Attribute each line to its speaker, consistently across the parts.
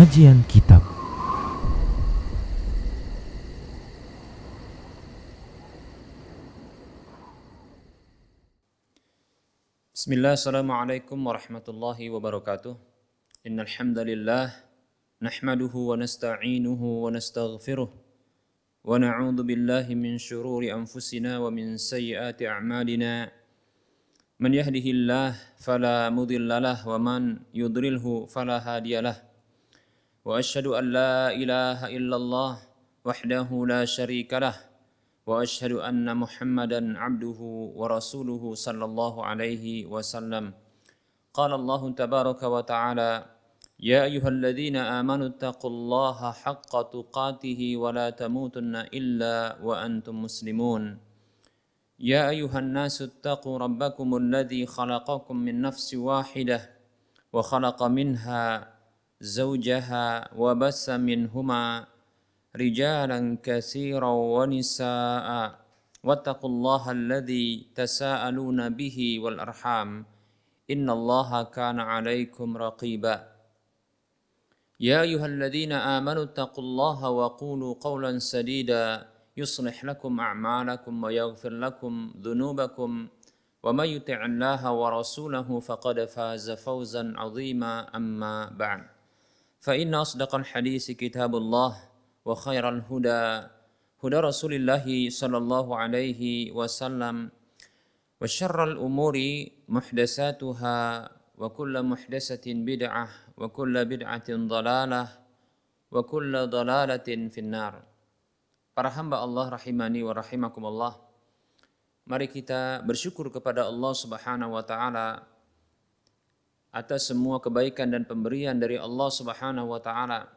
Speaker 1: Kajian Kitab.
Speaker 2: Bismillah, assalamualaikum warahmatullahi wabarakatuh. Innal hamdalillah nahmaduhu wa nasta'inuhu wa nastaghfiruh wa na'udzu billahi min shururi anfusina wa min sayyiati a'malina. Man yahdihillah fala mudhillalah wa man yudlilhu fala hadiyalah. Wa asyhadu an la ilaha illallah wahdahu la syarikalah wa asyhadu anna Muhammadan abduhu wa rasuluhu sallallahu alaihi wasallam. Qala Allah tabaraka wa ta'ala, ya ayyuhalladzina amanu taqullaha haqqa tuqatih wa la tamutunna illa wa antum muslimun. Ya ayyuhan nasu taqu rabbakumul ladzi khalaqakum min nafsin wahidah wa khalaqa minha zawjaha wa bassa minhuma rijalan katsiran wa nisaa'a wattaqullaha alladzi tasaaluna bihi wal arham innallaha kana 'alaikum raqiba. Ya ayyuhalladzina amanu taqullaha wa qulu qawlan sadida yuslih lakum a'malakum wa yaghfir lakum dhunubakum wa may yuti'illaha wa rasulahu faqad faza fawzan 'azima amma ba'd. Fa inna asdaqal hadisi kitabullah wa khairal huda huda Rasulillahi sallallahu alaihi wasallam wa syarral umuri muhdatsatuha wa kullu muhdatsatin bid'ah wa kullu bid'atin dhalalah wa kullu dhalalatin finnar. Para hamba Allah rahimani wa rahimakumullah, mari kita bersyukur kepada Allah Subhanahu wa taala atas semua kebaikan dan pemberian dari Allah Subhanahu wa taala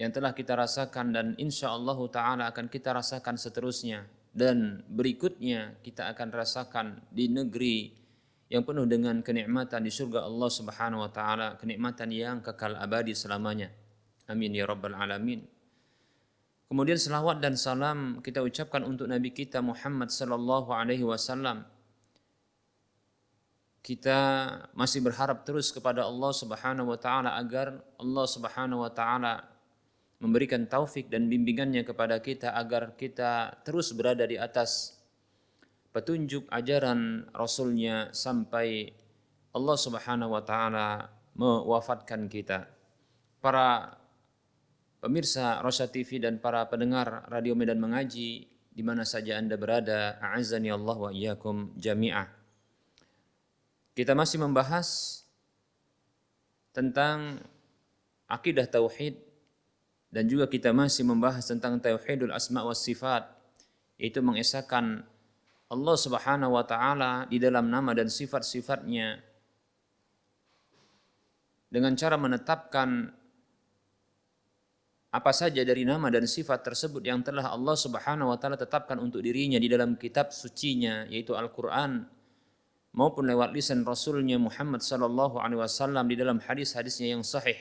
Speaker 2: yang telah kita rasakan dan insyaallah taala akan kita rasakan seterusnya dan berikutnya kita akan rasakan di negeri yang penuh dengan kenikmatan di surga Allah Subhanahu wa taala, kenikmatan yang kekal abadi selamanya. Amin ya rabbal alamin. Kemudian selawat dan salam kita ucapkan untuk Nabi kita Muhammad sallallahu alaihi wasallam. Kita masih berharap terus kepada Allah Subhanahu wa taala agar Allah Subhanahu wa taala memberikan taufik dan bimbingannya kepada kita agar kita terus berada di atas petunjuk ajaran Rasulnya sampai Allah Subhanahu wa taala mewafatkan kita. Para pemirsa Rosya TV dan para pendengar Radio Medan Mengaji di mana saja Anda berada, a'azzani Allah wa iyyakum jami'ah. Kita masih membahas tentang akidah tauhid dan juga kita masih membahas tentang tauhidul asma was sifat, yaitu mengesahkan Allah Subhanahu wa taala di dalam nama dan sifat-sifatnya dengan cara menetapkan apa saja dari nama dan sifat tersebut yang telah Allah Subhanahu wa taala tetapkan untuk dirinya di dalam kitab sucinya yaitu Al-Qur'an maupun lewat lisan Rasulnya Muhammad sallallahu alaihi wasallam di dalam hadis-hadisnya yang sahih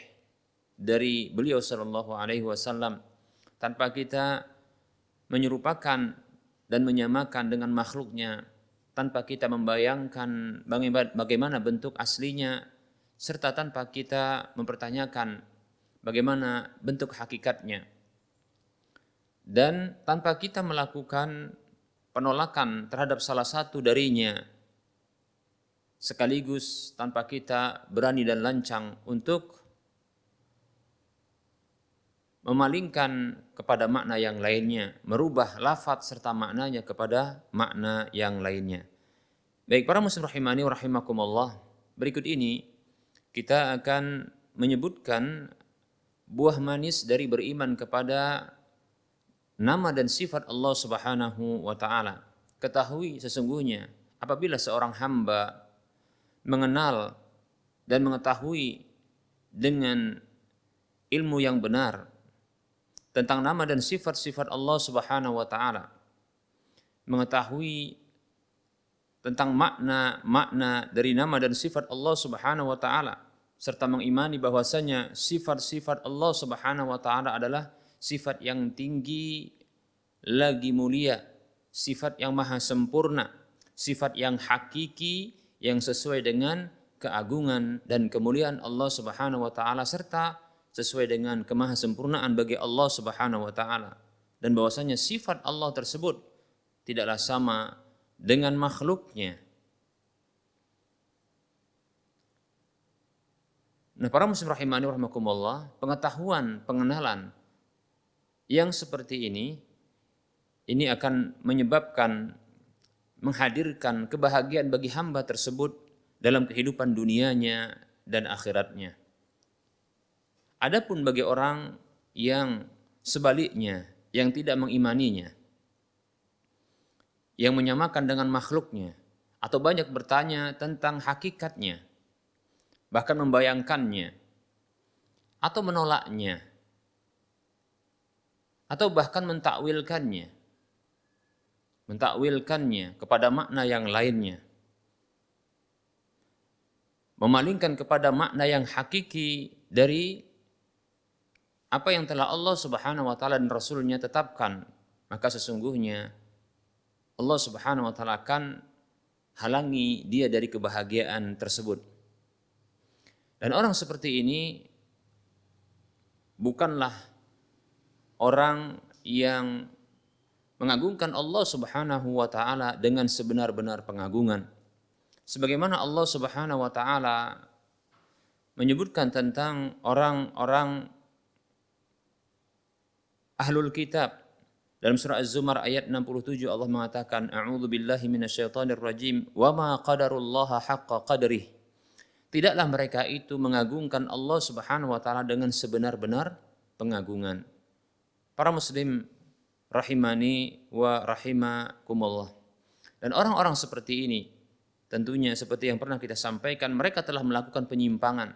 Speaker 2: dari beliau sallallahu alaihi wasallam, tanpa kita menyerupakan dan menyamakan dengan makhluknya, tanpa kita membayangkan bagaimana bentuk aslinya, serta tanpa kita mempertanyakan bagaimana bentuk hakikatnya, dan tanpa kita melakukan penolakan terhadap salah satu darinya, sekaligus tanpa kita berani dan lancang untuk memalingkan kepada makna yang lainnya, merubah lafaz serta maknanya kepada makna yang lainnya. Baik para muslim rahimani wa rahimakumullah, berikut ini kita akan menyebutkan buah manis dari beriman kepada nama dan sifat Allah Subhanahu wa taala. Ketahui sesungguhnya apabila seorang hamba mengenal dan mengetahui dengan ilmu yang benar tentang nama dan sifat-sifat Allah Subhanahu wa taala, mengetahui tentang makna dari nama dan sifat Allah Subhanahu wa taala, serta mengimani bahwasanya sifat-sifat Allah Subhanahu wa taala adalah sifat yang tinggi lagi mulia, sifat yang maha sempurna, sifat yang hakiki yang sesuai dengan keagungan dan kemuliaan Allah Subhanahu wa taala, serta sesuai dengan kemahasempurnaan bagi Allah Subhanahu wa taala, dan bahwasanya sifat Allah tersebut tidaklah sama dengan makhluknya. Nah, para muslim rahimani rahimakumullah, pengetahuan, pengenalan yang seperti ini akan menyebabkan menghadirkan kebahagiaan bagi hamba tersebut dalam kehidupan dunianya dan akhiratnya. Adapun bagi orang yang sebaliknya, yang tidak mengimaninya, yang menyamakan dengan makhluknya, atau banyak bertanya tentang hakikatnya, bahkan membayangkannya, atau menolaknya, atau bahkan mentakwilkannya kepada makna yang lainnya, memalingkan kepada makna yang hakiki dari apa yang telah Allah Subhanahu wa taala dan Rasul-Nya tetapkan, maka sesungguhnya Allah Subhanahu wa taala akan halangi dia dari kebahagiaan tersebut. Dan orang seperti ini bukanlah orang yang mengagungkan Allah Subhanahu wa taala dengan sebenar-benar pengagungan. Sebagaimana Allah Subhanahu wa taala menyebutkan tentang orang-orang Ahlul Kitab dalam surah Az-Zumar ayat 67, Allah mengatakan, A'udzu billahi minasyaitonir rajim, wa ma qadarullaha haqqa qadrih. Tidaklah mereka itu mengagungkan Allah Subhanahu wa taala dengan sebenar-benar pengagungan. Para muslim rahimani wa rahimakumullah. Dan orang-orang seperti ini tentunya seperti yang pernah kita sampaikan, mereka telah melakukan penyimpangan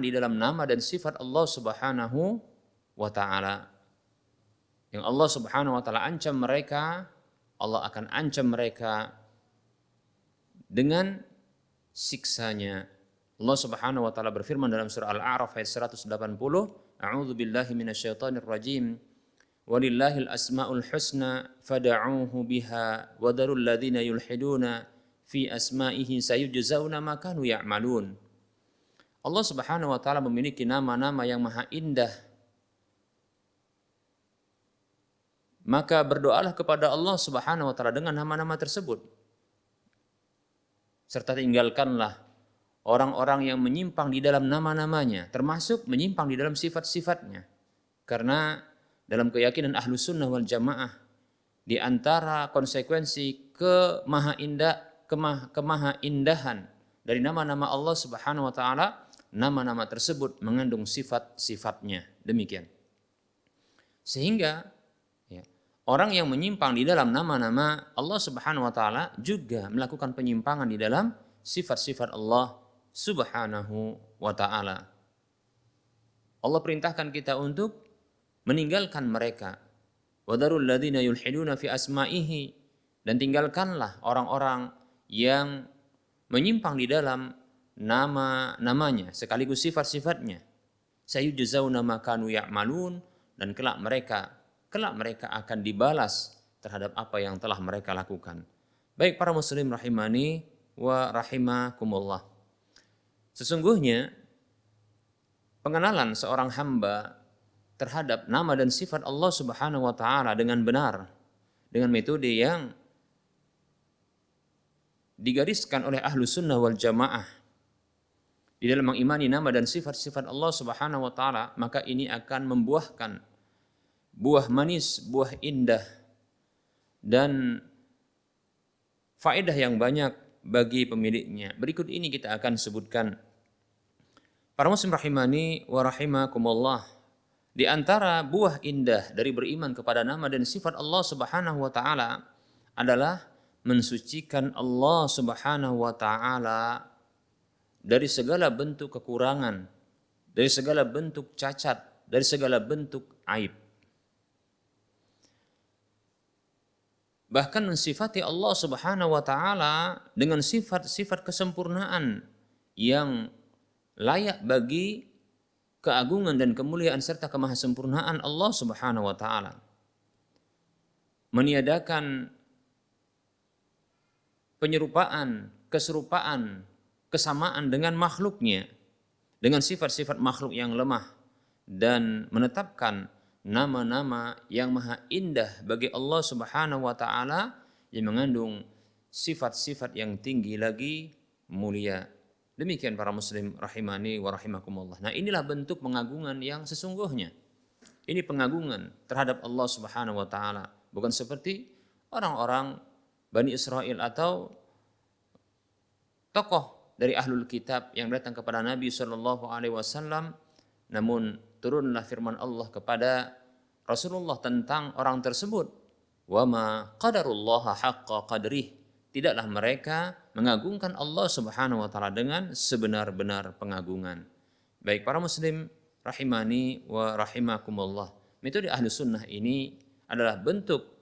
Speaker 2: di dalam nama dan sifat Allah Subhanahu wa taala. Yang Allah Subhanahu wa taala ancam mereka, Allah akan ancam mereka dengan siksanya. Allah Subhanahu wa taala berfirman dalam surah Al-A'raf ayat 180, A'udzu billahi minasyaitonir rajim. Walillahil asmaul husna fad'uuhu biha wa darul ladzina yulhiduna fi asma'ihi sayujzauna ma kanu ya'malun. Allah Subhanahu wa taala memiliki nama-nama yang maha indah. Maka berdoalah kepada Allah Subhanahu wa taala dengan nama-nama tersebut. Serta tinggalkanlah orang-orang yang menyimpang di dalam nama-namanya, termasuk menyimpang di dalam sifat-sifatnya. Karena dalam keyakinan ahlu sunnah wal jamaah, di antara konsekuensi kemahaindahan dari nama-nama Allah Subhanahu wa taala, nama-nama tersebut mengandung sifat-sifatnya. Demikian. Sehingga orang yang menyimpang di dalam nama-nama Allah Subhanahu wa taala juga melakukan penyimpangan di dalam sifat-sifat Allah Subhanahu wa taala. Allah perintahkan kita untuk meninggalkan mereka. Wadarul ladzina yulhiduna fi asma'ihi, dan tinggalkanlah orang-orang yang menyimpang di dalam nama-namanya sekaligus sifat-sifatnya. Sayujzauna ma kanu ya'malun, dan kelak mereka akan dibalas terhadap apa yang telah mereka lakukan. Baik para muslim rahimani wa rahimakumullah. Sesungguhnya pengenalan seorang hamba terhadap nama dan sifat Allah Subhanahu wa taala dengan benar, dengan metode yang digariskan oleh ahlu sunnah wal jamaah di dalam mengimani nama dan sifat-sifat Allah Subhanahu wa taala, maka ini akan membuahkan buah manis, buah indah, dan faedah yang banyak bagi pemiliknya. Berikut ini kita akan sebutkan. Para muslim rahimani wa rahimakumullah, di antara buah indah dari beriman kepada nama dan sifat Allah Subhanahu wa taala adalah mensucikan Allah Subhanahu wa taala dari segala bentuk kekurangan, dari segala bentuk cacat, dari segala bentuk aib. Bahkan mensifati Allah Subhanahu wa taala dengan sifat-sifat kesempurnaan yang layak bagi keagungan dan kemuliaan serta kemahasempurnaan Allah Subhanahu wa taala. Meniadakan penyerupaan, keserupaan, kesamaan dengan makhluknya, dengan sifat-sifat makhluk yang lemah dan menetapkan nama-nama yang maha indah bagi Allah Subhanahu wa taala yang mengandung sifat-sifat yang tinggi lagi mulia. Demikian para muslim rahimani wa rahimakumullah. Nah, inilah bentuk pengagungan yang sesungguhnya. Ini pengagungan terhadap Allah Subhanahu wa taala, bukan seperti orang-orang Bani Israel atau tokoh dari ahlul kitab yang datang kepada Nabi Shallallahu alaihi wasallam, namun turunlah firman Allah kepada Rasulullah tentang orang tersebut, wa ma qadarullaha haqqa qadrih, tidaklah mereka mengagungkan Allah Subhanahu wa taala dengan sebenar-benar pengagungan. Baik para muslim rahimani wa rahimakumullah, metode ahlu sunnah ini adalah bentuk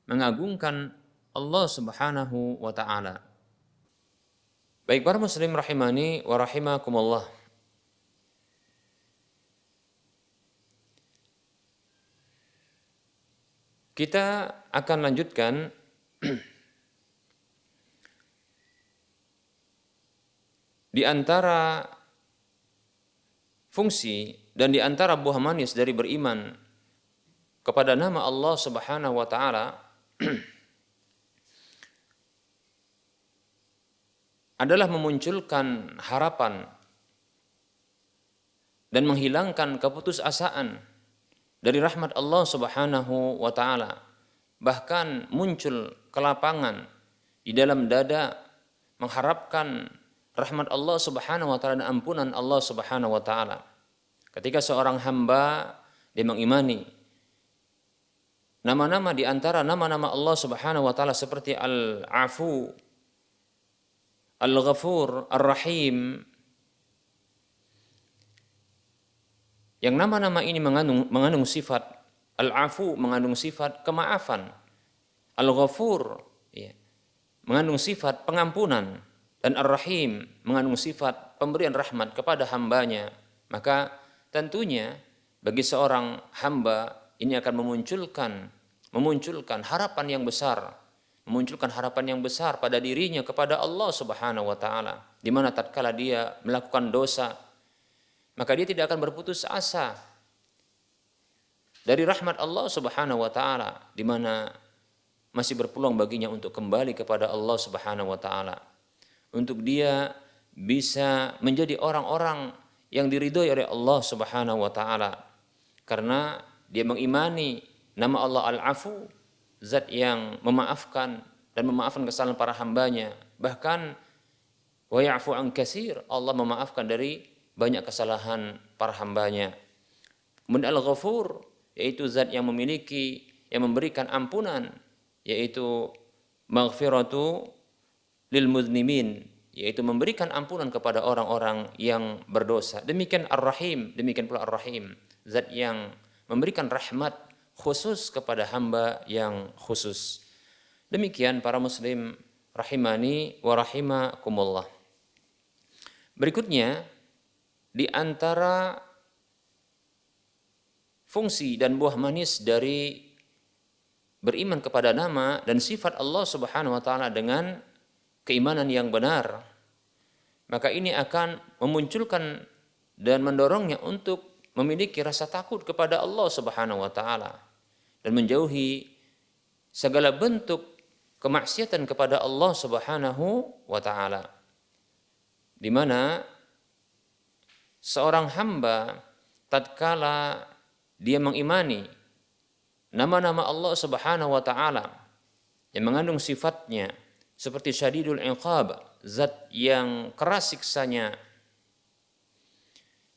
Speaker 2: mengagungkan Allah Subhanahu wa taala. Baik para muslim rahimani wa rahimakumullah. Kita akan lanjutkan di antara fungsi dan di antara buah manis dari beriman kepada nama Allah Subhanahu wa taala adalah memunculkan harapan dan menghilangkan keputusasaan dari rahmat Allah Subhanahu wa taala. Bahkan muncul kelapangan di dalam dada mengharapkan rahmat Allah Subhanahu wa taala dan ampunan Allah Subhanahu wa taala. Ketika seorang hamba dia mengimani nama-nama di antara nama-nama Allah Subhanahu wa taala seperti Al-Afu, Al-Ghafur, Ar-Rahim, yang nama-nama ini mengandung sifat Al-Afu, mengandung sifat kemaafan, Al-Ghafur mengandung sifat pengampunan, dan Ar-Rahim mengandung sifat pemberian rahmat kepada hambanya. Maka tentunya bagi seorang hamba ini akan memunculkan harapan yang besar, pada dirinya kepada Allah Subhanahu wa taala, di mana tatkala dia melakukan dosa maka dia tidak akan berputus asa dari rahmat Allah Subhanahu wa taala, di mana masih berpeluang baginya untuk kembali kepada Allah Subhanahu wa taala, untuk dia bisa menjadi orang-orang yang diridhoi oleh Allah Subhanahu wa taala, karena dia mengimani nama Allah Al-Afu, zat yang memaafkan dan memaafkan kesalahan para hambanya. Bahkan wa ya'fu an katsir, Allah memaafkan dari banyak kesalahan para hambanya. Kemudian Al-Ghafur, yaitu zat yang memberikan ampunan, yaitu maghfiratu lil muznimin, yaitu memberikan ampunan kepada orang-orang yang berdosa. Demikian Ar-Rahim, demikian pula Ar-Rahim, zat yang memberikan rahmat khusus kepada hamba yang khusus. Demikian para muslim rahimani wa rahimakumullah. Berikutnya, di antara fungsi dan buah manis dari beriman kepada nama dan sifat Allah Subhanahu wa taala dengan keimanan yang benar, maka ini akan memunculkan dan mendorongnya untuk memiliki rasa takut kepada Allah Subhanahu wa taala dan menjauhi segala bentuk kemaksiatan kepada Allah Subhanahu wa taala. Di mana seorang hamba tatkala dia mengimani nama-nama Allah Subhanahu wa taala yang mengandung sifatnya seperti syadidul iqab, zat yang keras siksanya,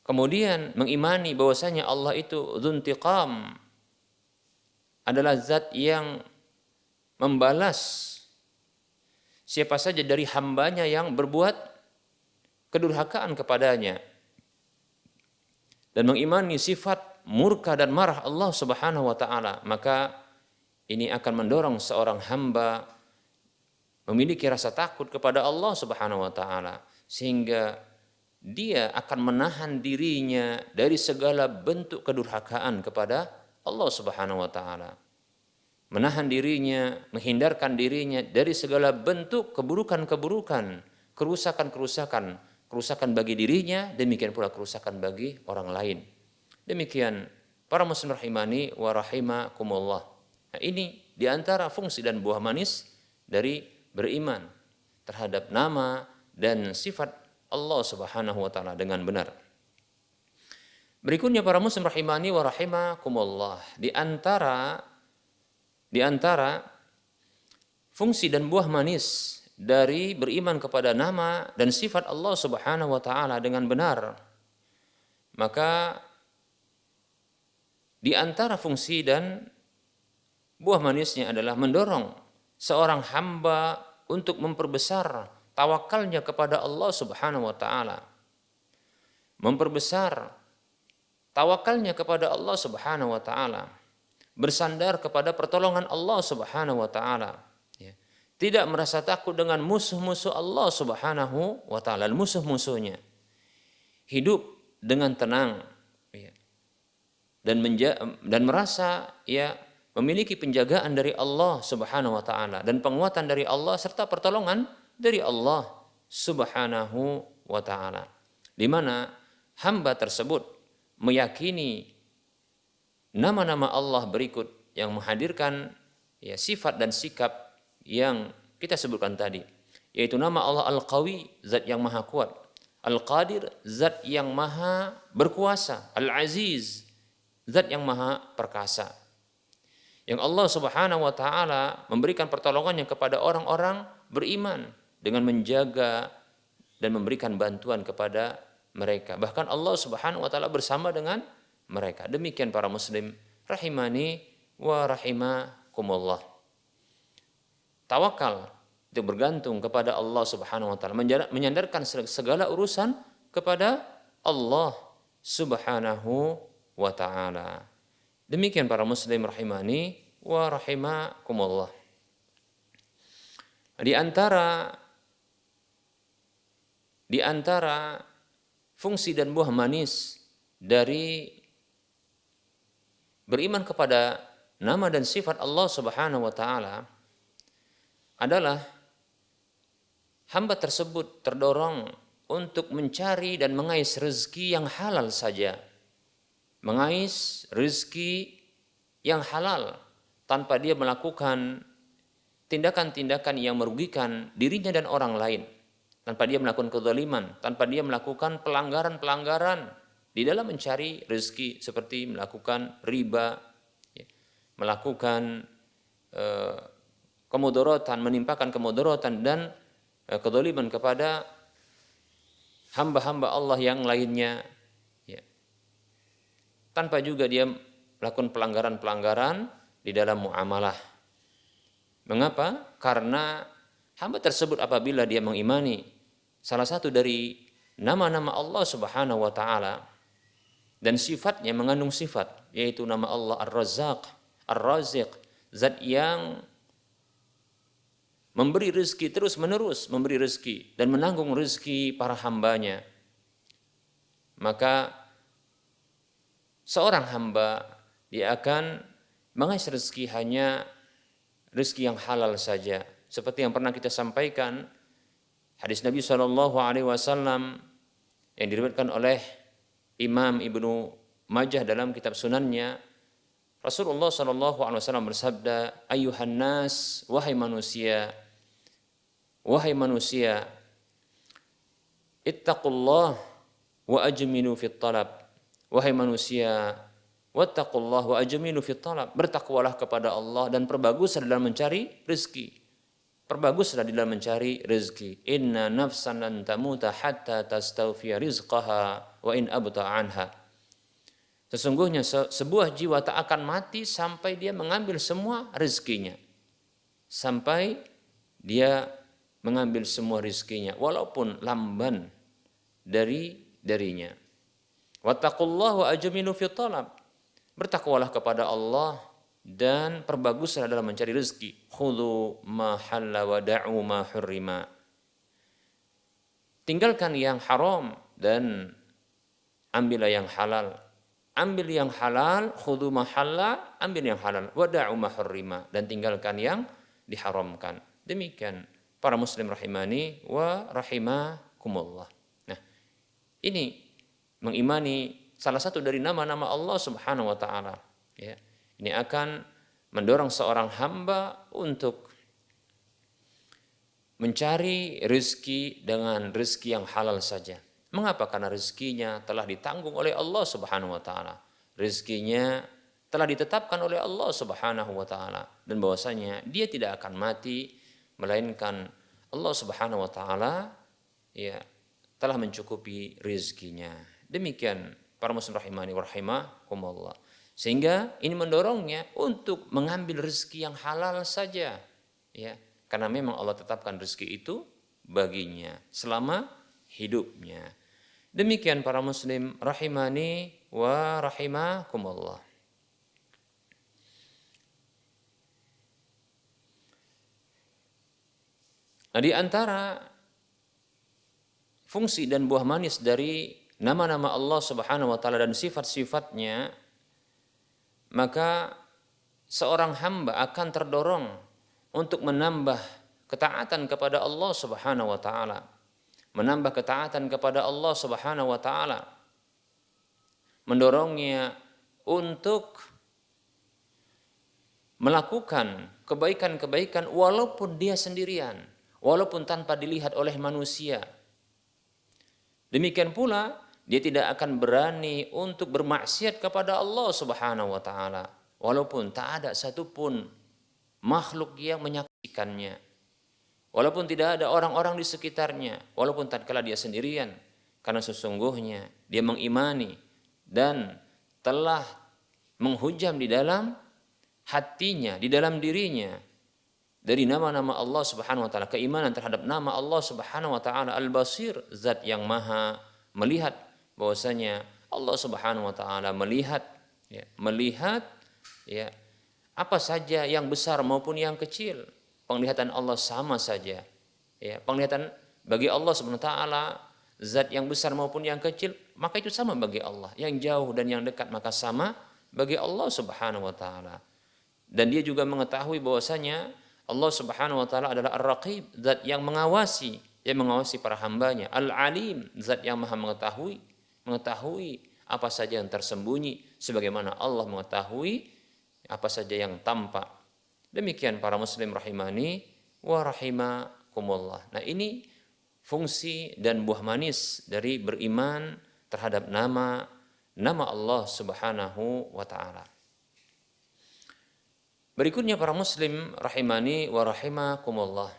Speaker 2: kemudian mengimani bahwasanya Allah itu dzuntiqam, adalah zat yang membalas siapa saja dari hambanya yang berbuat kedurhakaan kepadanya, dan mengimani sifat murka dan marah Allah Subhanahu wa taala, maka ini akan mendorong seorang hamba memiliki rasa takut kepada Allah Subhanahu wa taala, sehingga dia akan menahan dirinya dari segala bentuk kedurhakaan kepada Allah Subhanahu wa taala. Menahan dirinya, menghindarkan dirinya dari segala bentuk keburukan-keburukan kerusakan bagi dirinya, demikian pula kerusakan bagi orang lain. Demikian para muslim rahimani wa rahimakumullah. Nah, ini diantara fungsi dan buah manis dari beriman terhadap nama dan sifat Allah Subhanahu wa taala dengan benar. Berikutnya para muslim rahimani wa rahimakumullah, di antara fungsi dan buah manis dari beriman kepada nama dan sifat Allah Subhanahu wa taala dengan benar, maka di antara fungsi dan buah manisnya adalah mendorong seorang hamba untuk memperbesar tawakalnya kepada Allah Subhanahu wa taala. Memperbesar tawakalnya kepada Allah Subhanahu wa taala. Bersandar kepada pertolongan Allah Subhanahu wa taala. Tidak merasa takut dengan musuh-musuh Allah Subhanahu wa taala, musuh-musuhnya. Hidup dengan tenang, dan merasa memiliki penjagaan dari Allah Subhanahu wa taala dan penguatan dari Allah serta pertolongan dari Allah Subhanahu wa taala. Di mana hamba tersebut meyakini nama-nama Allah berikut yang menghadirkan sifat dan sikap yang kita sebutkan tadi, yaitu nama Allah Al-Qawi, zat yang maha kuat, Al-Qadir, zat yang maha berkuasa, Al-Aziz, zat yang maha perkasa. Yang Allah Subhanahu wa taala memberikan pertolongannya kepada orang-orang beriman dengan menjaga dan memberikan bantuan kepada mereka. Bahkan Allah Subhanahu wa taala bersama dengan mereka. Demikian para muslim rahimani wa rahimakumullah. Tawakal itu bergantung kepada Allah Subhanahu wa taala, menyandarkan segala urusan kepada Allah Subhanahu wa taala. Demikian para muslim rahimani wa rahimakumullah. Di antara fungsi dan buah manis dari beriman kepada nama dan sifat Allah Subhanahu wa taala adalah hamba tersebut terdorong untuk mencari dan mengais rezeki yang halal saja. Mengais rezeki yang halal tanpa dia melakukan tindakan-tindakan yang merugikan dirinya dan orang lain, tanpa dia melakukan kezaliman, tanpa dia melakukan pelanggaran-pelanggaran di dalam mencari rezeki seperti melakukan riba, melakukan kemudaratan, menimpakan kemudaratan dan kezaliman kepada hamba-hamba Allah yang lainnya, tanpa juga dia melakukan pelanggaran-pelanggaran di dalam muamalah. Mengapa? Karena hamba tersebut apabila dia mengimani salah satu dari nama-nama Allah Subhanahu wa taala dan sifatnya mengandung sifat, yaitu nama Allah Ar-Razzaq, Ar-Raziq, zat yang memberi rezeki terus-menerus, memberi rezeki dan menanggung rezeki para hambanya, maka seorang hamba dia akan mengais rezeki hanya rezeki yang halal saja. Seperti yang pernah kita sampaikan, hadis Nabi SAW yang diriwayatkan oleh Imam Ibnu Majah dalam kitab Sunannya, Rasulullah SAW bersabda, "Ayyuhan nas, wahai manusia, ittaqullah wa ajmilu fit talab." Wahai manusia, wattaqullah wa ajmilu fit talab. Bertakwalah kepada Allah dan perbaguslah dalam mencari rezeki. Perbaguslah dalam mencari rezeki. Inna nafsan lan tamuta hatta tastawfiya rizqaha wa in abta anha. Sesungguhnya sebuah jiwa tak akan mati sampai dia mengambil semua rezekinya. Sampai dia mengambil semua rezekinya walaupun lamban darinya. Wattaqullah wa ajmilu fit talab. Bertakwalah kepada Allah dan perbaguslah dalam mencari rezeki. Khudhu ma halla wa da'u ma hurrima. Tinggalkan yang haram dan ambillah yang halal. Ambil yang halal, khudhu ma halla, ambil yang halal, wa da'u ma hurrima, dan tinggalkan yang diharamkan. Demikian para muslim rahimani wa rahimakumullah. Nah, ini mengimani salah satu dari nama-nama Allah Subhanahu wa taala, ya. Ini akan mendorong seorang hamba untuk mencari rezeki dengan rezeki yang halal saja. Mengapa? Karena rezekinya telah ditanggung oleh Allah Subhanahu wa taala. Rezekinya telah ditetapkan oleh Allah Subhanahu wa taala, dan bahwasanya dia tidak akan mati melainkan Allah Subhanahu wa taala ya telah mencukupi rezekinya. Demikian para muslim rahimani wa rahimakumullah. Sehingga ini mendorongnya untuk mengambil rezeki yang halal saja, ya. Karena memang Allah tetapkan rezeki itu baginya selama hidupnya. Demikian para muslim rahimani wa rahimakumullah. Nah, di antara fungsi dan buah manis dari nama-nama Allah Subhanahu wa taala dan sifat-sifatnya, maka seorang hamba akan terdorong untuk menambah ketaatan kepada Allah Subhanahu wa taala, menambah ketaatan kepada Allah Subhanahu wa taala, mendorongnya untuk melakukan kebaikan-kebaikan walaupun dia sendirian, walaupun tanpa dilihat oleh manusia. Demikian pula dia tidak akan berani untuk bermaksiat kepada Allah Subhanahu wa taala walaupun tak ada satupun makhluk yang menyaksikannya, walaupun tidak ada orang-orang di sekitarnya, walaupun tatkala dia sendirian, karena sesungguhnya dia mengimani dan telah menghujam di dalam hatinya, di dalam dirinya dari nama-nama Allah Subhanahu wa taala, keimanan terhadap nama Allah Subhanahu wa taala Al-Basir, zat yang maha melihat, bahwasanya Allah Subhanahu wa taala melihat ya apa saja yang besar maupun yang kecil. Penglihatan Allah sama saja, ya. Penglihatan bagi Allah Subhanahu wa taala, zat yang besar maupun yang kecil, maka itu sama bagi Allah. Yang jauh dan yang dekat maka sama bagi Allah Subhanahu wa taala. Dan dia juga mengetahui bahwasanya Allah Subhanahu wa taala adalah Ar-Raqib, zat yang mengawasi para hambanya. Al-Alim, zat yang maha mengetahui apa saja yang tersembunyi, sebagaimana Allah mengetahui apa saja yang tampak. Demikian para muslim rahimani wa rahimakumullah. Nah, ini fungsi dan buah manis dari beriman terhadap nama Allah Subhanahu wa taala. Berikutnya para muslim rahimani wa rahimakumullah.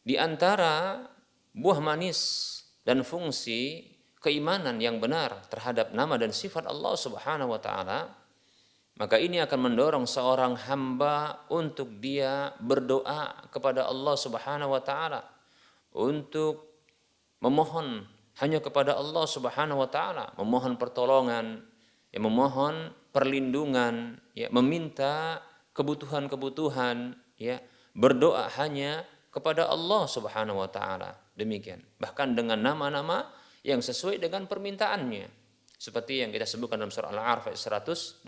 Speaker 2: Di antara buah manis dan fungsi keimanan yang benar terhadap nama dan sifat Allah Subhanahu wa taala, maka ini akan mendorong seorang hamba untuk dia berdoa kepada Allah Subhanahu wa taala, untuk memohon hanya kepada Allah Subhanahu wa taala, memohon pertolongan, memohon perlindungan, meminta kebutuhan-kebutuhan, berdoa hanya kepada Allah Subhanahu wa taala. Demikian. Bahkan dengan nama-nama yang sesuai dengan permintaannya. Seperti yang kita sebutkan dalam surah Al-A'raf ayat 180,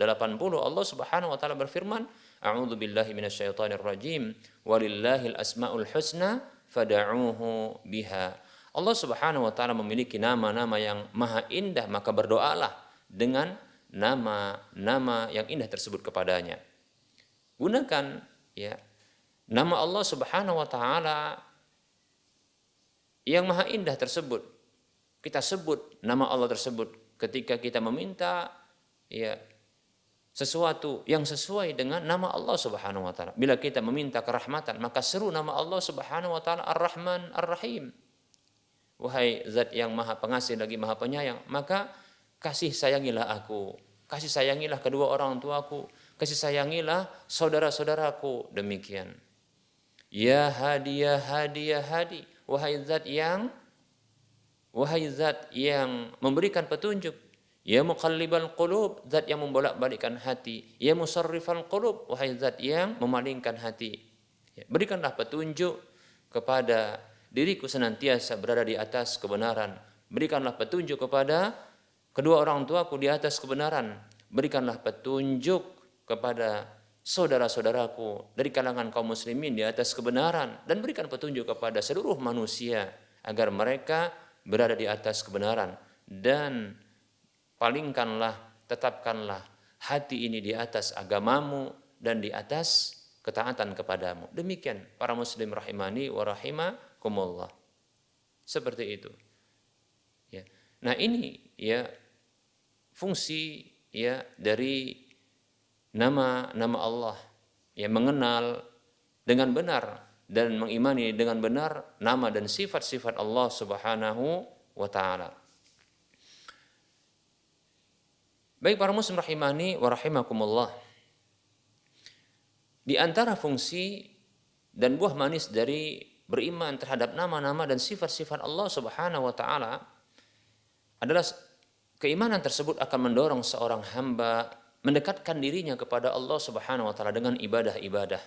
Speaker 2: Allah Subhanahu wa taala berfirman, A'udzu billahi minasyaitonir rajim, walillahil asmaul husna fad'uuhu biha. Allah Subhanahu wa taala memiliki nama-nama yang maha indah, maka berdoalah dengan nama-nama yang indah tersebut kepadanya. Gunakan nama Allah Subhanahu wa taala yang maha indah tersebut. Kita sebut nama Allah tersebut ketika kita meminta sesuatu yang sesuai dengan nama Allah Subhanahu wa taala. Bila kita meminta kerahmatan, maka seru nama Allah Subhanahu wa taala Ar-Rahman Ar-Rahim. Wahai zat yang maha pengasih lagi maha penyayang, maka kasih sayangilah aku, kasih sayangilah kedua orang tuaku, kasih sayangilah saudara-saudaraku. Demikian. Ya Hadi, ya Hadi, ya Hadi. Wahai zat yang memberikan petunjuk. Ya Muqallibal Qulub, zat yang membolak-balikkan hati. Ya Musarrifal Qulub, wahai zat yang memalingkan hati. Berikanlah petunjuk kepada diriku senantiasa berada di atas kebenaran. Berikanlah petunjuk kepada kedua orang tuaku di atas kebenaran. Berikanlah petunjuk kepada saudara-saudaraku dari kalangan kaum muslimin di atas kebenaran dan berikan petunjuk kepada seluruh manusia agar mereka berada di atas kebenaran, dan tetapkanlah hati ini di atas agamamu dan di atas ketaatan kepadamu. Demikian para muslim rahimani wa rahimakumullah. Seperti itu. Ya. Nah, ini ya fungsi ya dari nama-nama Allah, ya, mengenal dengan benar dan mengimani dengan benar nama dan sifat-sifat Allah Subhanahu wa taala. Baik para muslim rahimani wa rahimakumullah. Di antara fungsi dan buah manis dari beriman terhadap nama-nama dan sifat-sifat Allah Subhanahu wa taala adalah keimanan tersebut akan mendorong seorang hamba mendekatkan dirinya kepada Allah Subhanahu wa taala dengan ibadah-ibadah.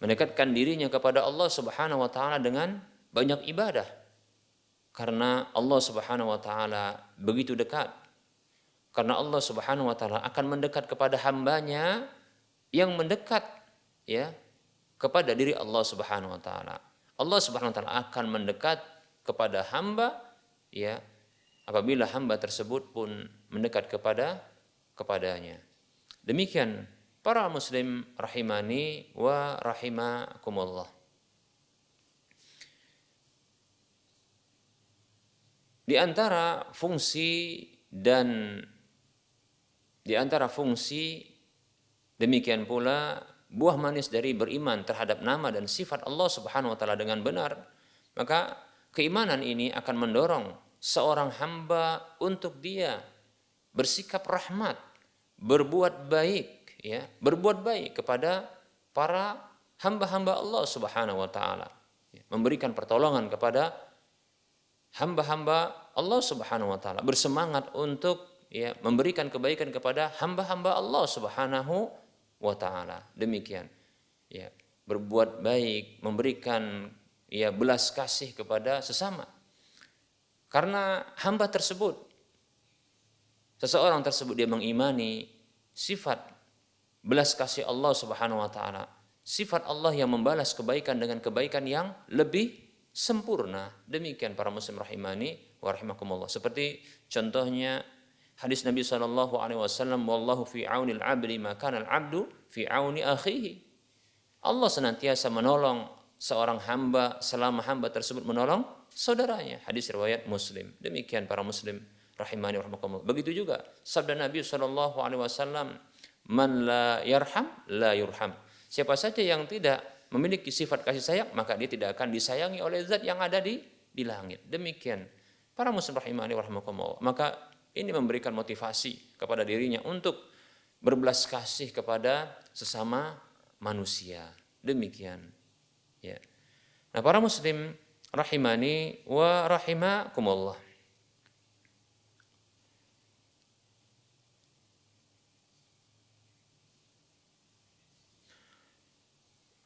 Speaker 2: Mendekatkan dirinya kepada Allah Subhanahu wa taala dengan banyak ibadah. Karena Allah Subhanahu wa taala begitu dekat. Karena Allah Subhanahu wa taala akan mendekat kepada hambanya yang mendekat ya kepada diri Allah Subhanahu wa taala. Allah Subhanahu wa taala akan mendekat kepada hamba ya apabila hamba tersebut pun mendekat kepadanya. Demikian para muslim rahimani wa rahimakumullah. Di antara fungsi demikian pula buah manis dari beriman terhadap nama dan sifat Allah Subhanahu wa taala dengan benar, maka keimanan ini akan mendorong seorang hamba untuk dia bersikap rahmat, berbuat baik kepada para hamba-hamba Allah Subhanahu wa taala, memberikan pertolongan kepada hamba-hamba Allah Subhanahu wa taala, bersemangat untuk memberikan kebaikan kepada hamba-hamba Allah Subhanahu wa taala. Demikian. Berbuat baik, memberikan belas kasih kepada sesama. Karena hamba tersebut, seseorang tersebut dia mengimani sifat belas kasih Allah Subhanahu wa taala, sifat Allah yang membalas kebaikan dengan kebaikan yang lebih sempurna. Demikian para muslim rahimani wa rahimakumullah. Seperti contohnya hadis Nabi SAW, wallahu fi aunil abdi ma kana al-abdu fi auni akhihi. Allah senantiasa menolong seorang hamba selama hamba tersebut menolong saudaranya. Hadis riwayat Muslim. Demikian para muslim rahimani wa rahimakumullah. Begitu juga sabda Nabi SAW, man la yarham la yurham. Siapa saja yang tidak memiliki sifat kasih sayang, maka dia tidak akan disayangi oleh zat yang ada di langit. Demikian para muslim rahimani wa rahimakumullah. Maka ini memberikan motivasi kepada dirinya untuk berbelas kasih kepada sesama manusia. Demikian. Ya. Nah, para muslim rahimani wa rahimakumullah.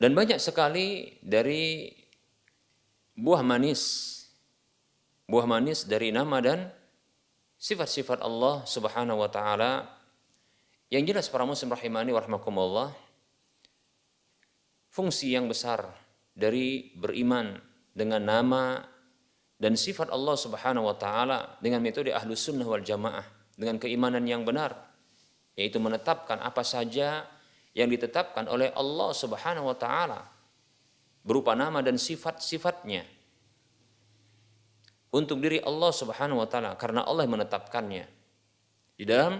Speaker 2: Dan banyak sekali dari buah manis dari nama dan sifat-sifat Allah Subhanahu wa taala yang jelas para muslim rahimani wa rahimakumullah, fungsi yang besar dari beriman dengan nama dan sifat Allah Subhanahu wa taala dengan metode Ahlus Sunnah wal Jamaah, dengan keimanan yang benar, yaitu menetapkan apa saja yang ditetapkan oleh Allah Subhanahu wa taala berupa nama dan sifat-sifatnya untuk diri Allah Subhanahu wa taala, karena Allah menetapkannya di dalam,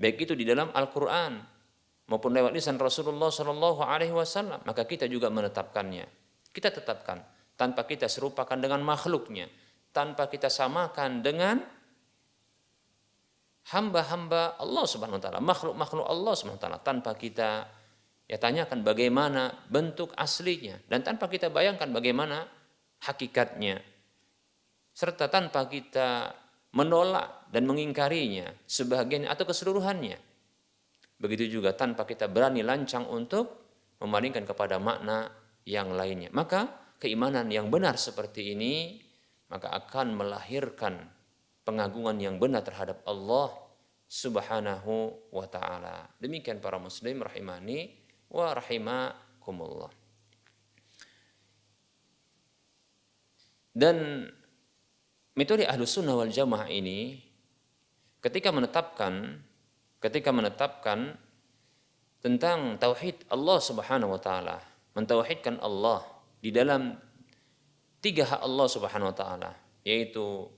Speaker 2: baik itu di dalam Al-Qur'an maupun lewat lisan Rasulullah sallallahu alaihi wasallam, maka kita juga menetapkannya. Kita tetapkan tanpa kita serupakan dengan makhluknya, tanpa kita samakan dengan hamba-hamba Allah Subhanahu wa taala, makhluk-makhluk Allah Subhanahu wa taala, tanpa kita tanyakan bagaimana bentuk aslinya dan tanpa kita bayangkan bagaimana hakikatnya, serta tanpa kita menolak dan mengingkarinya sebagian atau keseluruhannya. Begitu juga tanpa kita berani lancang untuk memalingkan kepada makna yang lainnya. Maka keimanan yang benar seperti ini maka akan melahirkan pengagungan yang benar terhadap Allah Subhanahu wa ta'ala. Demikian para muslim rahimani wa rahimakumullah. Dan metode Ahlus Sunnah wal Jamaah ini ketika menetapkan tentang tauhid Allah Subhanahu wa taala, mentauhidkan Allah di dalam 3 hak Allah Subhanahu wa taala, yaitu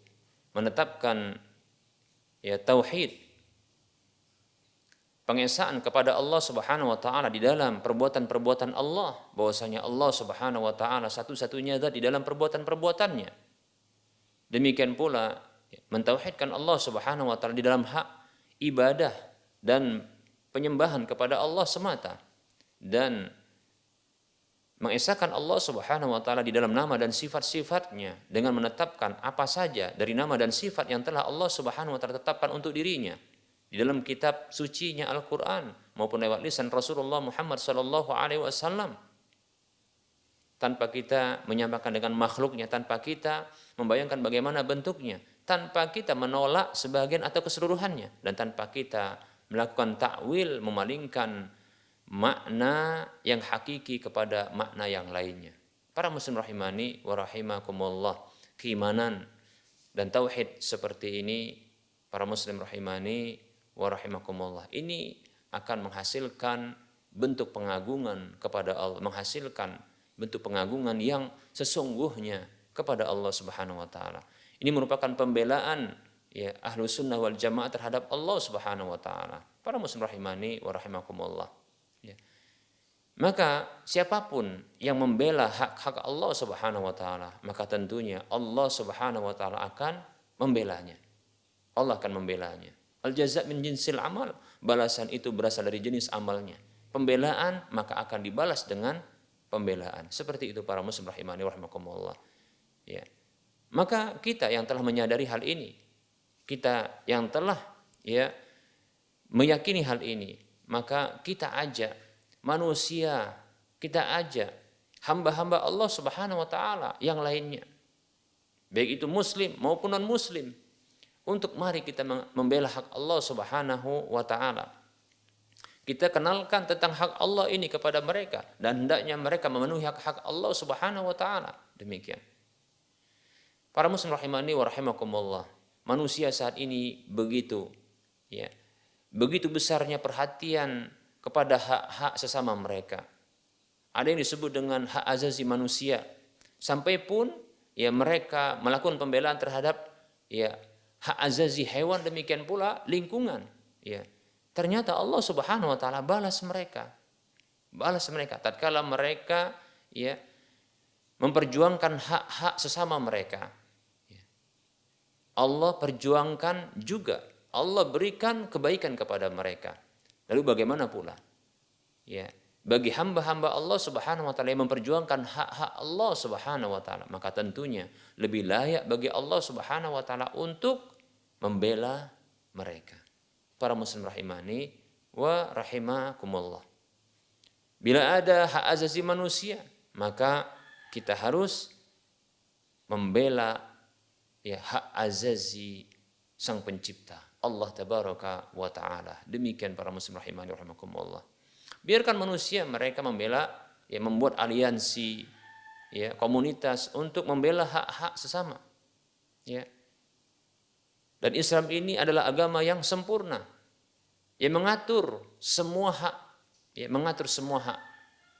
Speaker 2: menetapkan tauhid, pengesaan kepada Allah Subhanahu wa taala di dalam perbuatan-perbuatan Allah, bahwasanya Allah Subhanahu wa taala satu-satunya zat di dalam perbuatan-perbuatannya. Demikian pula mentauhidkan Allah Subhanahu wa taala di dalam hak ibadah dan penyembahan kepada Allah semata, dan mengesahkan Allah Subhanahu wa taala di dalam nama dan sifat-sifatnya dengan menetapkan apa saja dari nama dan sifat yang telah Allah Subhanahu wa taala tetapkan untuk dirinya di dalam kitab sucinya Al-Qur'an maupun lewat lisan Rasulullah Muhammad sallallahu alaihi wasallam, tanpa kita menyamakan dengan makhluknya, tanpa kita membayangkan bagaimana bentuknya, tanpa kita menolak sebagian atau keseluruhannya, dan tanpa kita melakukan takwil, memalingkan makna yang hakiki kepada makna yang lainnya. Para muslim rahimani wa rahimakumullah, keimanan dan tauhid seperti ini, para muslim rahimani wa rahimakumullah, ini akan menghasilkan bentuk pengagungan kepada Allah, menghasilkan bentuk pengagungan yang sesungguhnya kepada Allah Subhanahu wa taala. Ini merupakan pembelaan Ahlus Sunnah wal Jamaah terhadap Allah Subhanahu wa taala. Para muslim rahimani wa rahimakumullah. Maka siapapun yang membela hak-hak Allah Subhanahu wa taala, maka tentunya Allah Subhanahu wa taala akan membelanya. Allah akan membelanya. Al-jaza' min jinsil amal, balasan itu berasal dari jenis amalnya. Pembelaan maka akan dibalas dengan pembelaan. Seperti itu para muslim rahimani wa rahimakumullah. Maka kita yang telah menyadari hal ini, kita yang telah meyakini hal ini, maka kita ajak manusia, kita ajak hamba-hamba Allah Subhanahu wa taala yang lainnya, baik itu muslim maupun non muslim, untuk mari kita membela hak Allah Subhanahu wa taala. Kita kenalkan tentang hak Allah ini kepada mereka, dan hendaknya mereka memenuhi hak-hak Allah Subhanahu wa taala. Demikian. Para muslim rahimani wa rahimakumullah, manusia saat ini begitu besarnya perhatian kepada hak-hak sesama mereka. Ada yang disebut dengan hak azazi manusia, sampai pun mereka melakukan pembelaan terhadap hak azazi hewan, demikian pula lingkungan. Ternyata Allah Subhanahu wa taala balas mereka tatkala mereka memperjuangkan hak-hak sesama mereka. Allah perjuangkan juga, Allah berikan kebaikan kepada mereka. Lalu bagaimana pula bagi hamba-hamba Allah Subhanahu wa taala yang memperjuangkan hak-hak Allah Subhanahu wa taala, maka tentunya lebih layak bagi Allah Subhanahu wa taala untuk membela mereka. Para muslim rahimani wa rahimakumullah. Bila ada hak azazi manusia, maka kita harus membela hak azazi sang pencipta, Allah tabaraka wa ta'ala. Demikian para muslim rahimani wa rahimakumullah. Biarkan manusia mereka membela, membuat aliansi, komunitas untuk membela hak-hak sesama. Dan Islam ini adalah agama yang sempurna, yang mengatur semua hak,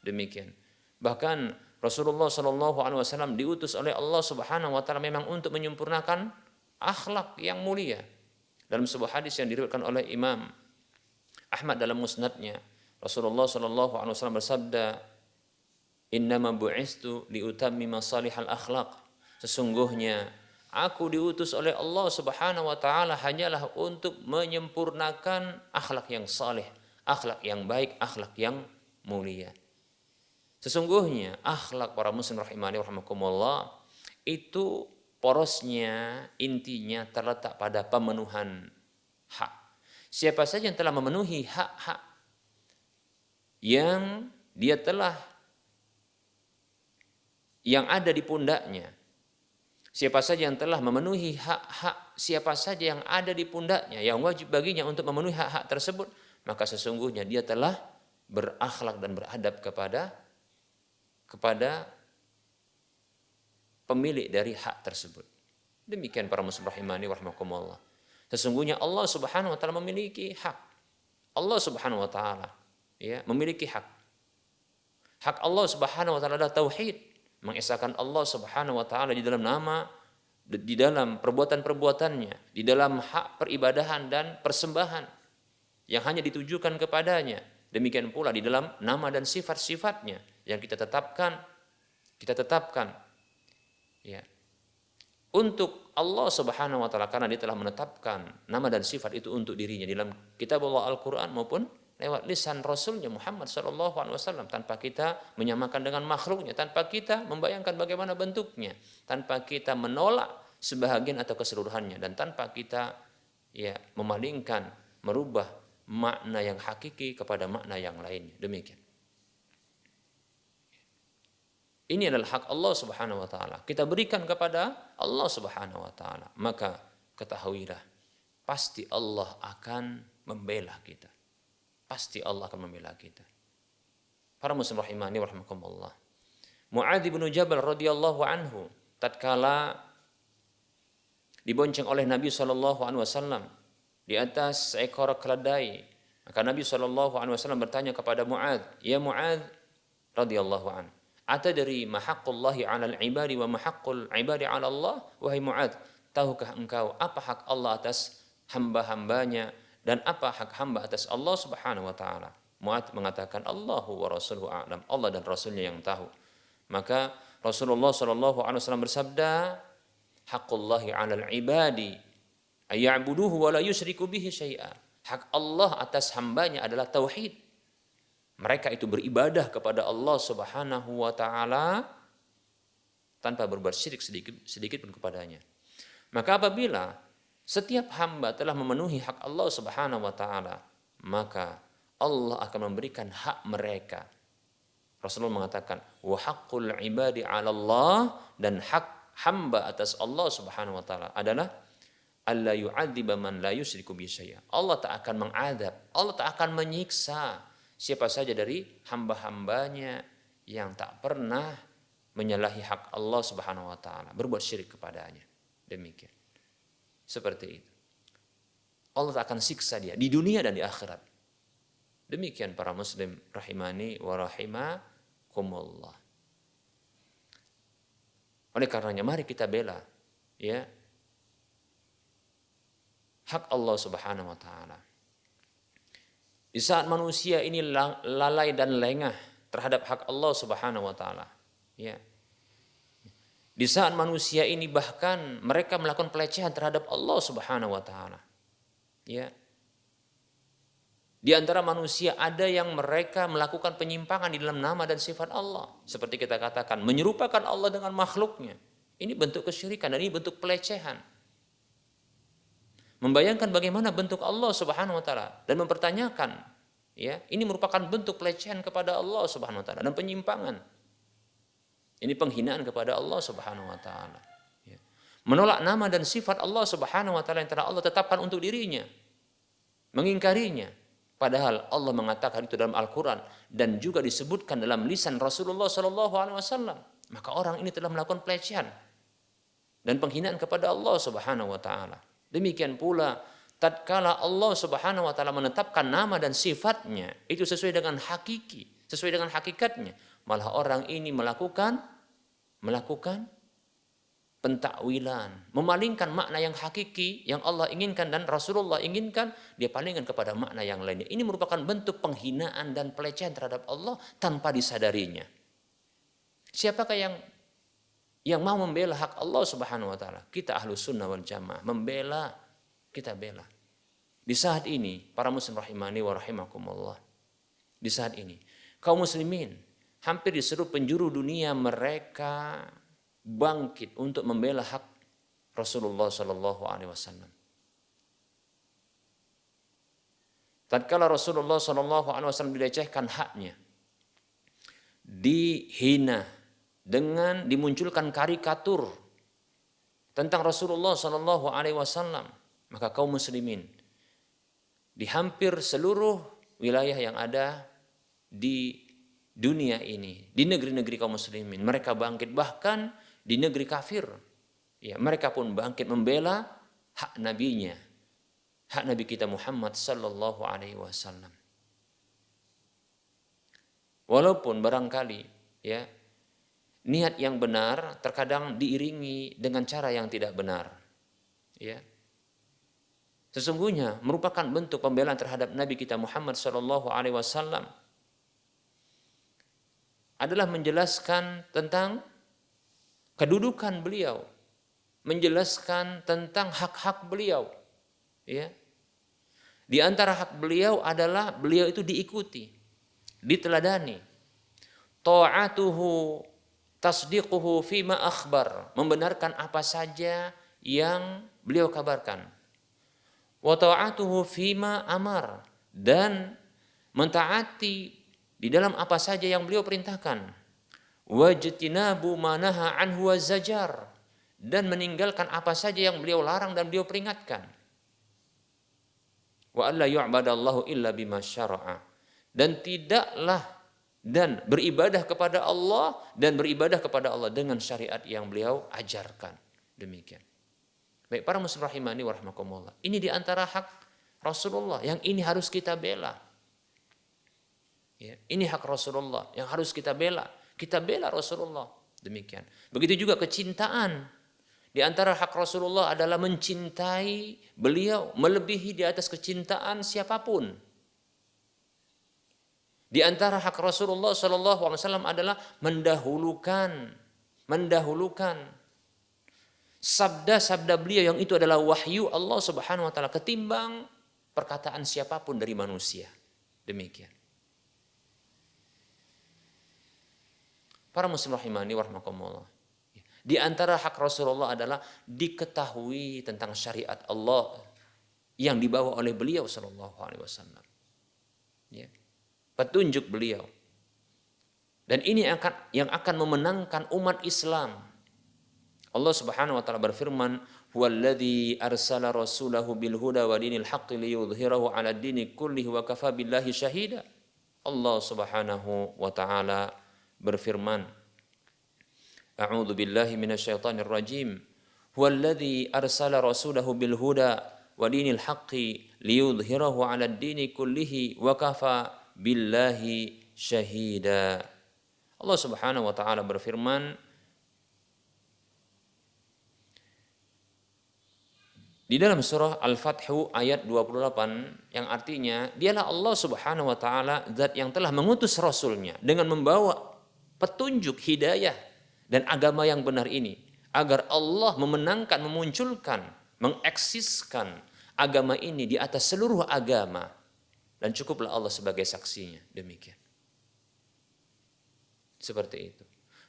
Speaker 2: Demikian. Bahkan Rasulullah SAW diutus oleh Allah Subhanahu wa taala memang untuk menyempurnakan akhlak yang mulia. Dalam sebuah hadis yang diriwayatkan oleh Imam Ahmad dalam musnadnya, Rasulullah SAW bersabda, "Innama bu'istu liutammima salihal akhlaq." Sesungguhnya aku diutus oleh Allah Subhanahu wa taala hanyalah untuk menyempurnakan akhlak yang saleh, akhlak yang baik, akhlak yang mulia. Sesungguhnya akhlak para muslim rahimani rahimakumullah itu porosnya, intinya terletak pada pemenuhan hak. Siapa saja yang telah memenuhi hak-hak yang ada di pundaknya, Siapa saja yang telah memenuhi hak-hak siapa saja yang ada di pundaknya, yang wajib baginya untuk memenuhi hak-hak tersebut, maka sesungguhnya dia telah berakhlak dan beradab kepada pemilik dari hak tersebut. Demikian para muslim rahimani wa rahimakumullah. Sesungguhnya Allah Subhanahu wa taala memiliki hak. Allah Subhanahu wa taala ya, memiliki hak. Hak Allah Subhanahu wa taala adalah tauhid, mengesahkan Allah Subhanahu wa taala di dalam nama, di dalam perbuatan-perbuatannya, di dalam hak peribadahan dan persembahan yang hanya ditujukan kepadanya. Demikian pula di dalam nama dan sifat-sifatnya yang kita tetapkan ya untuk Allah Subhanahu wa taala, karena dia telah menetapkan nama dan sifat itu untuk dirinya di dalam kitab Allah Al-Qur'an maupun lewat lisan Rasulnya Muhammad SAW, tanpa kita menyamakan dengan makhluknya, tanpa kita membayangkan bagaimana bentuknya, tanpa kita menolak sebahagian atau keseluruhannya, dan tanpa kita ya memalingkan, merubah makna yang hakiki kepada makna yang lainnya. Demikian. Ini adalah hak Allah Subhanahu wa taala. Kita berikan kepada Allah Subhanahu wa taala. Maka ketahuilah, pasti Allah akan membela kita. Pasti Allah akan membela kita. Para muslim rahimani wa rahimakumullah. Mu'adz bin Jabal radhiyallahu anhu tatkala dibonceng oleh Nabi SAW di atas seekor keledai, maka Nabi SAW bertanya kepada Mu'adz, "Ya Mu'adz radhiyallahu anhu, atadri ma haqqullahi 'alal ibadi wa ma haqqul ibadi 'ala Allah?" Wahai Mu'adz, tahukah engkau apa hak Allah atas hamba-hambanya dan apa hak hamba atas Allah Subhanahu wa taala? Mu'adz mengatakan, Allahu wa rasuluhu a'lam, Allah dan Rasulnya yang tahu. Maka Rasulullah SAW bersabda, haqqullahi 'alal ibadi ayya'buduhu wa la yusyriku bihi syai'a. Hak Allah atas hambanya adalah tauhid. Mereka itu beribadah kepada Allah Subhanahu wa taala tanpa berbuat syirik sedikit pun kepadanya. Maka apabila setiap hamba telah memenuhi hak Allah Subhanahu wa taala, maka Allah akan memberikan hak mereka. Rasulullah mengatakan, wa haqqul ibadi 'ala Allah, dan hak hamba atas Allah Subhanahu wa taala adalah alla yu'adziba man la yusyriku bi syai'a. Allah tak akan mengadab, Allah tak akan menyiksa siapa saja dari hamba-hambanya yang tak pernah menyalahi hak Allah Subhanahu wa taala, berbuat syirik kepadanya. Demikian. Seperti itu. Allah tak akan siksa dia di dunia dan di akhirat. Demikian para muslim rahimani wa rahimakumullah. Oleh karenanya mari kita bela ya hak Allah Subhanahu wa taala. Di saat manusia ini lalai dan lengah terhadap hak Allah Subhanahu wa taala, ya. Di saat manusia ini bahkan mereka melakukan pelecehan terhadap Allah Subhanahu wa taala. Ya. Di antara manusia ada yang mereka melakukan penyimpangan di dalam nama dan sifat Allah. Seperti kita katakan, menyerupakan Allah dengan makhluknya. Ini bentuk kesyirikan dan ini bentuk pelecehan. Membayangkan bagaimana bentuk Allah Subhanahu wa taala dan mempertanyakan, ya, ini merupakan bentuk pelecehan kepada Allah Subhanahu wa taala dan penyimpangan. Ini penghinaan kepada Allah Subhanahu wa taala. Ya. Menolak nama dan sifat Allah Subhanahu wa taala yang telah Allah tetapkan untuk dirinya. Mengingkarinya. Padahal Allah mengatakan itu dalam Al-Qur'an dan juga disebutkan dalam lisan Rasulullah SAW. Maka orang ini telah melakukan pelecehan dan penghinaan kepada Allah Subhanahu wa taala. Demikian pula tatkala Allah Subhanahu wa taala menetapkan nama dan sifatnya itu sesuai dengan hakiki, sesuai dengan hakikatnya, malah orang ini melakukan pentakwilan, memalingkan makna yang hakiki yang Allah inginkan dan Rasulullah inginkan, dia palingkan kepada makna yang lainnya. Ini merupakan bentuk penghinaan dan pelecehan terhadap Allah tanpa disadarinya. Siapakah yang mau membela hak Allah Subhanahu wa taala? Kita Ahlus Sunnah wal Jamaah membela, kita bela. Di saat ini para muslim rahimani wa rahimakumullah, di saat ini kaum muslimin hampir di seluruh penjuru dunia mereka bangkit untuk membela hak Rasulullah Sallallahu Alaihi Wasallam. Tatkala Rasulullah Sallallahu Alaihi Wasallam dilecehkan haknya, dihina dengan dimunculkan karikatur tentang Rasulullah Shallallahu Alaihi Wasallam, maka kaum muslimin di hampir seluruh wilayah yang ada di dunia ini, di negeri-negeri kaum muslimin, mereka bangkit, bahkan di negeri kafir, ya mereka pun bangkit membela hak nabinya, hak Nabi kita Muhammad Sallallahu Alaihi Wasallam. Walaupun barangkali ya niat yang benar terkadang diiringi dengan cara yang tidak benar, ya. Sesungguhnya merupakan bentuk pembelaan terhadap Nabi kita Muhammad Sallallahu Alaihi Wasallam adalah menjelaskan tentang kedudukan beliau, menjelaskan tentang hak-hak beliau, ya. Di antara hak beliau adalah beliau itu diikuti, diteladani. Ta'atuhu tasdiquhu fima akhbar, membenarkan apa saja yang beliau kabarkan. Wa ta'atuhu fima amar, dan mentaati di dalam apa saja yang beliau perintahkan. Wajtinabu ma naha anhu wazajar, dan meninggalkan apa saja yang beliau larang dan beliau peringatkan. Wa alla yu'badallahu illa bima syara'a, dan tidaklah dan beribadah kepada Allah dengan syariat yang beliau ajarkan. Demikian. Baik para muslim rahimani wa rahmakumullah. Ini di antara hak Rasulullah yang ini harus kita bela. Ya, ini hak Rasulullah yang harus kita bela. Kita bela Rasulullah. Demikian. Begitu juga kecintaan. Di antara hak Rasulullah adalah mencintai beliau melebihi di atas kecintaan siapapun. Di antara hak Rasulullah Sallallahu Alaihi Wasallam adalah mendahulukan sabda-sabda beliau yang itu adalah wahyu Allah Subhanahu Wa Taala ketimbang perkataan siapapun dari manusia. Demikian. Para muslim rahimani wa rahmakumullah. Di antara hak Rasulullah adalah diketahui tentang syariat Allah yang dibawa oleh beliau Sallallahu Alaihi Wasallam. Ya. Petunjuk beliau. Dan ini yang akan memenangkan umat Islam. Allah Subhanahu wa taala berfirman, "Huwallazi arsala rasulahu bil huda wa dinil haqqi liyudhhirahu 'ala ad-dini kullihi wa kafa billahi syahida." Allah Subhanahu wa taala berfirman, A'udzu billahi minasyaitonir rajim. Huwallazi arsala rasulahu bil huda wa dinil haqqi liyudhhirahu 'ala ad-dini kullihi wa kafa billahi syahida. Allah Subhanahu wa taala berfirman di dalam surah Al-Fathu ayat 28 yang artinya dialah Allah Subhanahu wa taala zat yang telah mengutus rasulnya dengan membawa petunjuk hidayah dan agama yang benar ini agar Allah memenangkan, memunculkan, mengeksiskan agama ini di atas seluruh agama, dan cukuplah Allah sebagai saksinya. Demikian. Seperti itu.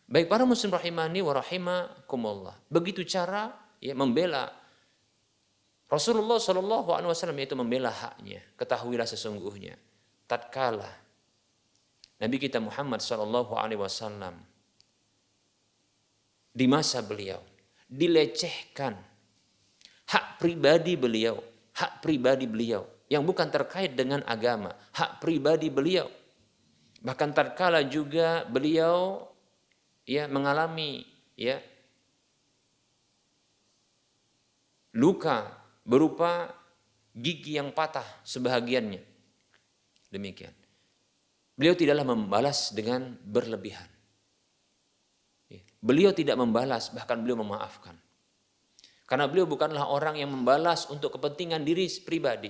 Speaker 2: Baik para muslim rahimani wa rahimakumullah. Begitu cara ya membela Rasulullah Shallallahu Alaihi Wasallam, yaitu membela haknya. Ketahuilah sesungguhnya tatkala Nabi kita Muhammad Shallallahu Alaihi Wasallam di masa beliau dilecehkan hak pribadi beliau yang bukan terkait dengan agama, hak pribadi beliau. Bahkan tatkala juga beliau ya mengalami ya luka berupa gigi yang patah sebahagiannya. Demikian. Beliau tidaklah membalas dengan berlebihan. Beliau tidak membalas, bahkan beliau memaafkan. Karena beliau bukanlah orang yang membalas untuk kepentingan diri pribadi.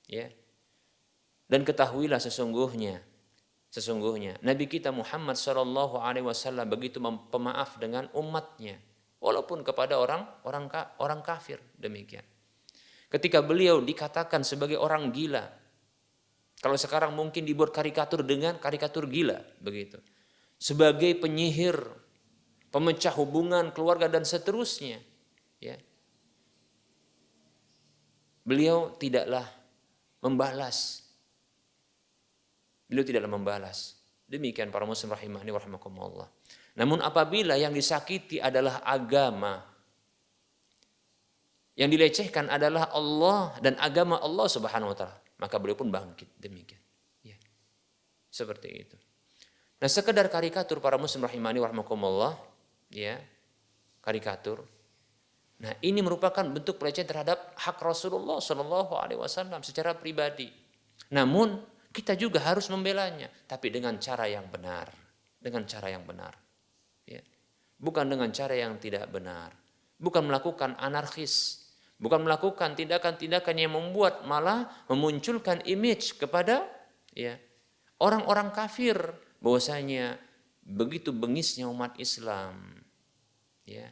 Speaker 2: Ya. Dan ketahuilah sesungguhnya Nabi kita Muhammad Shallallahu Alaihi Wasallam begitu pemaaf dengan umatnya, walaupun kepada orang kafir. Demikian. Ketika beliau dikatakan sebagai orang gila, kalau sekarang mungkin dibuat karikatur dengan karikatur gila, begitu. Sebagai penyihir, pemecah hubungan keluarga dan seterusnya, ya. Beliau tidaklah membalas. Demikian para muslim rahimahni wa rahimakumullah. Namun apabila yang disakiti adalah agama, Yang dilecehkan adalah Allah dan agama Allah Subhanahu wa taala. Maka beliau pun bangkit demikian. Ya. Seperti itu. Nah, sekedar karikatur para muslim rahimani wa rahmakumullah, ya. Karikatur. Nah, ini merupakan bentuk pelecehan terhadap hak Rasulullah Shallallahu alaihi wasallam secara pribadi. Namun, kita juga harus membelanya, tapi dengan cara yang benar, dengan cara yang benar. Ya. Bukan dengan cara yang tidak benar. Bukan melakukan anarkis, bukan melakukan tindakan-tindakan yang membuat malah memunculkan image kepada ya orang-orang kafir bahwasanya begitu bengisnya umat Islam, ya,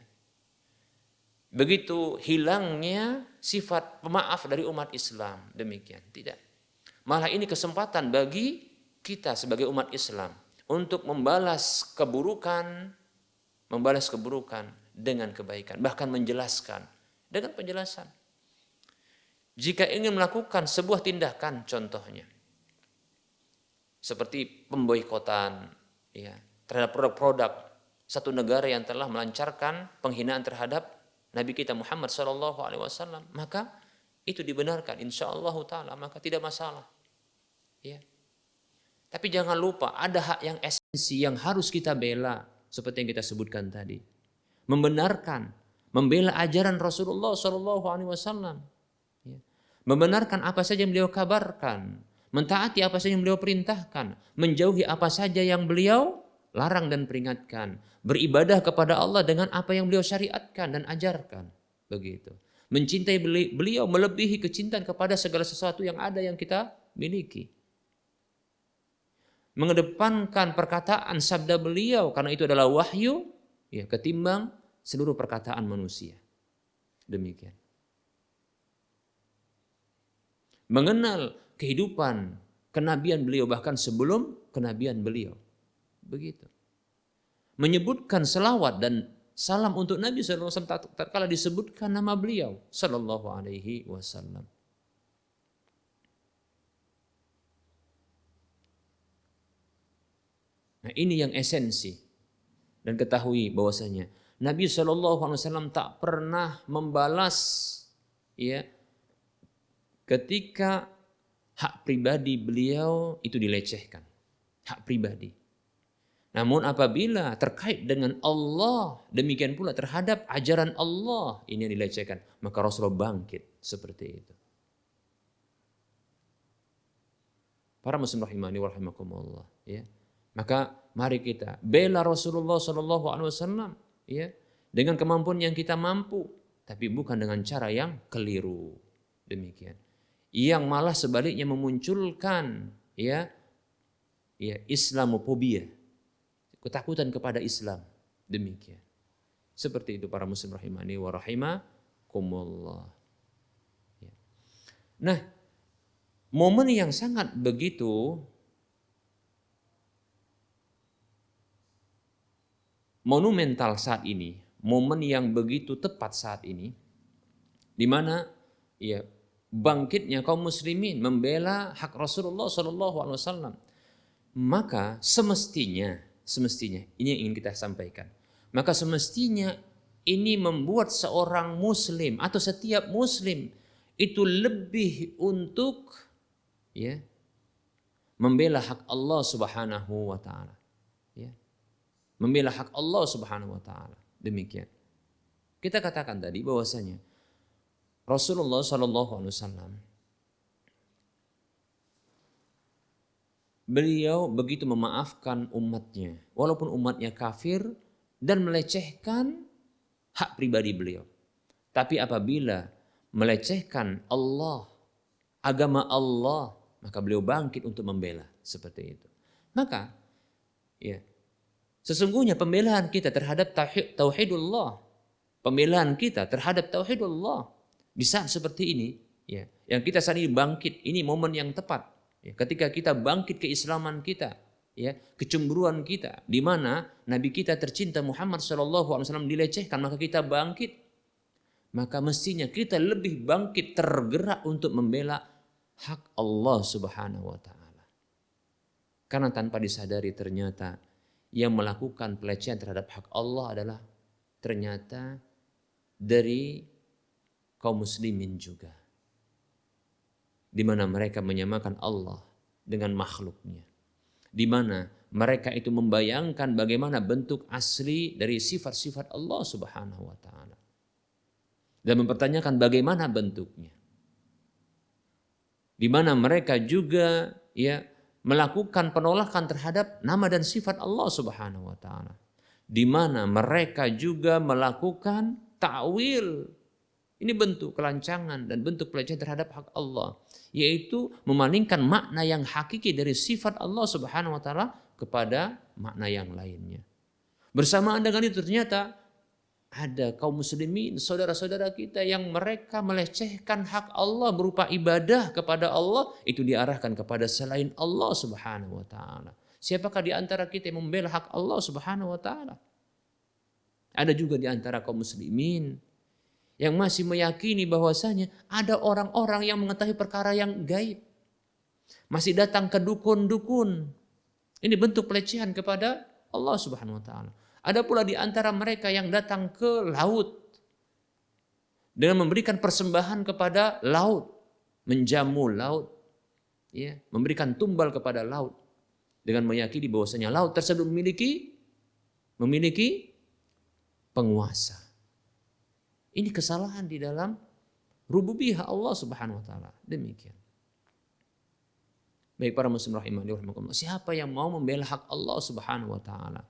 Speaker 2: begitu hilangnya sifat pemaaf dari umat Islam. Demikian tidak. Malah ini kesempatan bagi kita sebagai umat Islam untuk membalas keburukan dengan kebaikan, bahkan menjelaskan dengan penjelasan. Jika ingin melakukan sebuah tindakan, contohnya seperti pemboikotan ya, terhadap produk-produk satu negara yang telah melancarkan penghinaan terhadap Nabi kita Muhammad SAW, maka itu dibenarkan, insya Allah Ta'ala, maka tidak masalah. Ya. Tapi jangan lupa ada hak yang esensi yang harus kita bela, seperti yang kita sebutkan tadi. Membenarkan, membela ajaran Rasulullah SAW, ya. Membenarkan apa saja yang beliau kabarkan, mentaati apa saja yang beliau perintahkan, menjauhi apa saja yang beliau larang dan peringatkan, beribadah kepada Allah dengan apa yang beliau syariatkan dan ajarkan. Begitu. Mencintai beliau melebihi kecintaan kepada segala sesuatu yang ada yang kita miliki. Mengedepankan perkataan sabda beliau karena itu adalah wahyu ya, ketimbang seluruh perkataan manusia. Demikian. Mengenal kehidupan kenabian beliau bahkan sebelum kenabian beliau. Begitu. Menyebutkan selawat dan salam untuk Nabi SAW tatkala disebutkan nama beliau sallallahu alaihi wasallam. Nah, ini yang esensi. Dan ketahui bahwasanya Nabi SAW tak pernah membalas ya ketika hak pribadi beliau itu dilecehkan. Hak pribadi. Namun apabila terkait dengan Allah, demikian pula terhadap ajaran Allah ini yang dilecehkan, maka Rasulullah bangkit seperti itu. Para muslim rahimani wa rahimakumullah, ya. Maka mari kita bela Rasulullah SAW ya, dengan kemampuan yang kita mampu, tapi bukan dengan cara yang keliru. Demikian. Yang malah sebaliknya memunculkan ya Islamofobia, ketakutan kepada Islam. Demikian. Seperti itu para muslim rahimani wa rahimakumullah. Ya. Nah, momen yang sangat begitu monumental saat ini, momen yang begitu tepat saat ini, di mana ya bangkitnya kaum muslimin membela hak Rasulullah SAW, maka semestinya ini yang ingin kita sampaikan. Maka semestinya ini membuat seorang muslim atau setiap muslim itu lebih untuk ya membela hak Allah Subhanahu wa taala. Ya. Membela hak Allah Subhanahu wa taala. Demikian. Kita katakan tadi bahwasanya Rasulullah sallallahu alaihi wasallam beliau begitu memaafkan umatnya walaupun umatnya kafir dan melecehkan hak pribadi beliau. Tapi apabila melecehkan Allah, agama Allah, maka beliau bangkit untuk membela seperti itu. Maka ya sesungguhnya pembelaan kita terhadap tauhidullah, pembelaan kita terhadap tauhidullah di saat seperti ini, ya, yang kita saat ini bangkit, ini momen yang tepat. Ya, ketika kita bangkit keislaman kita, ya, kecemburuan kita, di mana Nabi kita tercinta Muhammad SAW dilecehkan, maka kita bangkit. Maka mestinya kita lebih bangkit tergerak untuk membela hak Allah Subhanahu Wa Taala. Karena tanpa disadari ternyata yang melakukan pelecehan terhadap hak Allah adalah ternyata dari kaum muslimin juga. Di mana mereka menyamakan Allah dengan makhluknya. Di mana mereka itu membayangkan bagaimana bentuk asli dari sifat-sifat Allah Subhanahu wa taala. Dan mempertanyakan bagaimana bentuknya. Di mana mereka juga melakukan penolakan terhadap nama dan sifat Allah Subhanahu wa taala. Di mana mereka juga melakukan ta'wil. Ini bentuk kelancangan dan bentuk pelecehan terhadap hak Allah, yaitu memalingkan makna yang hakiki dari sifat Allah Subhanahu wa taala kepada makna yang lainnya. Bersamaan dengan itu ternyata ada kaum muslimin, saudara-saudara kita yang mereka melecehkan hak Allah berupa ibadah kepada Allah, itu diarahkan kepada selain Allah Subhanahu wa taala. Siapakah di antara kita yang membela hak Allah Subhanahu wa taala? Ada juga di antara kaum muslimin yang masih meyakini bahwasanya ada orang-orang yang mengetahui perkara yang gaib. Masih datang ke dukun-dukun. Ini bentuk pelecehan kepada Allah Subhanahu wa taala. Ada pula di antara mereka yang datang ke laut dengan memberikan persembahan kepada laut, menjamu laut, memberikan tumbal kepada laut dengan meyakini bahwasanya laut tersebut memiliki penguasa. Ini kesalahan di dalam rububiyah Allah Subhanahu wa taala. Demikian. Baik para muslim rahimani wa rahimakumullah, siapa yang mau membela hak Allah Subhanahu wa taala?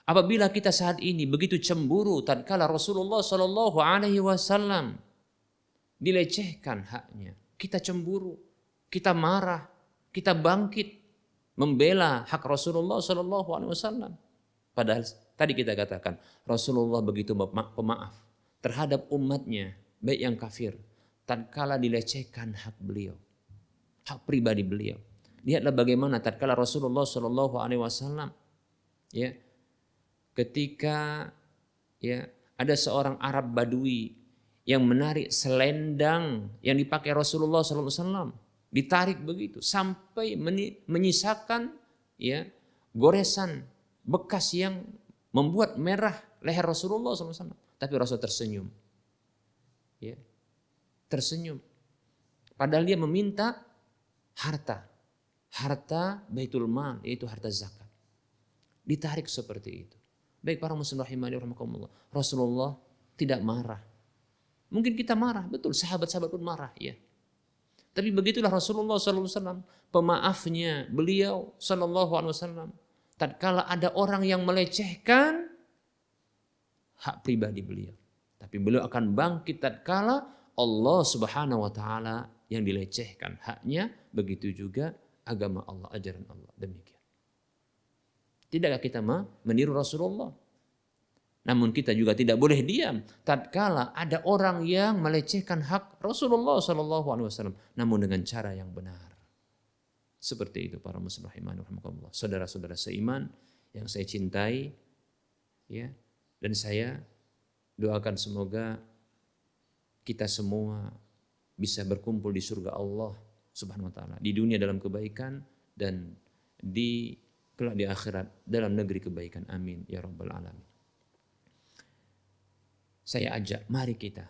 Speaker 2: Apabila kita saat ini begitu cemburu tatkala Rasulullah Shallallahu Alaihi Wasallam dilecehkan haknya, kita cemburu, kita marah, kita bangkit membela hak Rasulullah Shallallahu Alaihi Wasallam. Padahal tadi kita katakan Rasulullah begitu pemaaf terhadap umatnya, baik yang kafir, tatkala dilecehkan hak beliau, hak pribadi beliau. Lihatlah bagaimana tatkala Rasulullah Shallallahu Alaihi Wasallam, ketika ada seorang Arab Badui yang menarik selendang yang dipakai Rasulullah SAW, ditarik begitu sampai menyisakan goresan bekas yang membuat merah leher Rasulullah SAW. Tapi Rasul tersenyum, tersenyum. Padahal dia meminta harta Baitul Mal, yaitu harta zakat. Ditarik seperti itu. Baik para muslim rahimani wa rahimakumullah, Rasulullah tidak marah. Mungkin kita marah, betul, sahabat-sahabat pun marah, Tapi begitulah Rasulullah SAW, pemaafnya beliau SAW. Tatkala ada orang yang melecehkan hak pribadi beliau, tapi beliau akan bangkit tatkala Allah Subhanahu wa taala yang dilecehkan haknya, begitu juga agama Allah, ajaran Allah. Demikian. Tidakkah kita meniru Rasulullah? Namun kita juga tidak boleh diam tatkala ada orang yang melecehkan hak Rasulullah SAW, namun dengan cara yang benar. Seperti itu para muslim rahimani wa rahimakumullah. Saudara-saudara seiman yang saya cintai, dan saya doakan semoga kita semua bisa berkumpul di surga Allah Subhanahu wa taala, di dunia dalam kebaikan dan kelak di akhirat dalam negeri kebaikan. Amin ya rabbal alamin. Saya ajak, mari kita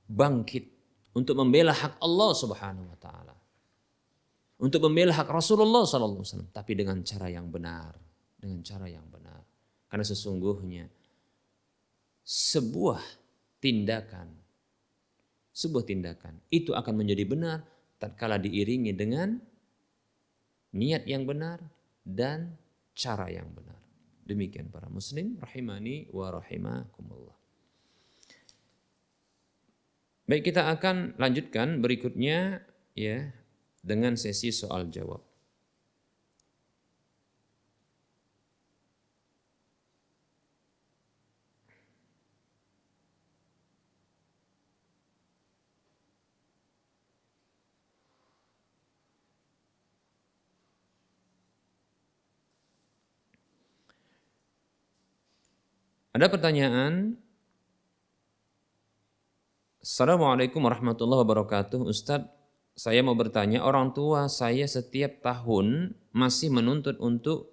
Speaker 2: bangkit untuk membela hak Allah Subhanahu wa taala, untuk membela hak Rasulullah sallallahu alaihi wasallam, tapi dengan cara yang benar, Karena sesungguhnya sebuah tindakan itu akan menjadi benar tatkala diiringi dengan niat yang benar dan cara yang benar. Demikian para muslim rahimani wa rahimakumullah. Baik, kita akan lanjutkan berikutnya dengan sesi soal jawab. Ada pertanyaan. Assalamualaikum warahmatullahi wabarakatuh. Ustadz, saya mau bertanya, orang tua saya setiap tahun masih menuntut untuk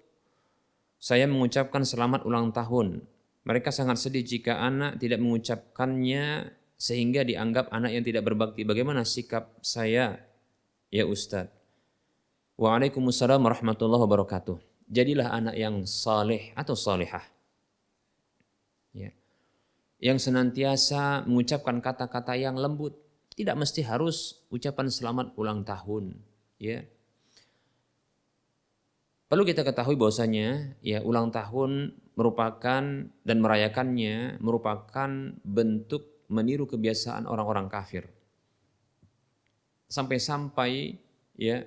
Speaker 2: saya mengucapkan selamat ulang tahun. Mereka sangat sedih jika anak tidak mengucapkannya sehingga dianggap anak yang tidak berbakti. Bagaimana sikap saya, ya Ustadz? Waalaikumsalam warahmatullahi wabarakatuh. Jadilah anak yang saleh atau salihah, ya, yang senantiasa mengucapkan kata-kata yang lembut. Tidak mesti harus ucapan selamat ulang tahun, ya. Perlu kita ketahui bahwasanya ya ulang tahun merupakan dan merayakannya merupakan bentuk meniru kebiasaan orang-orang kafir. Sampai-sampai ya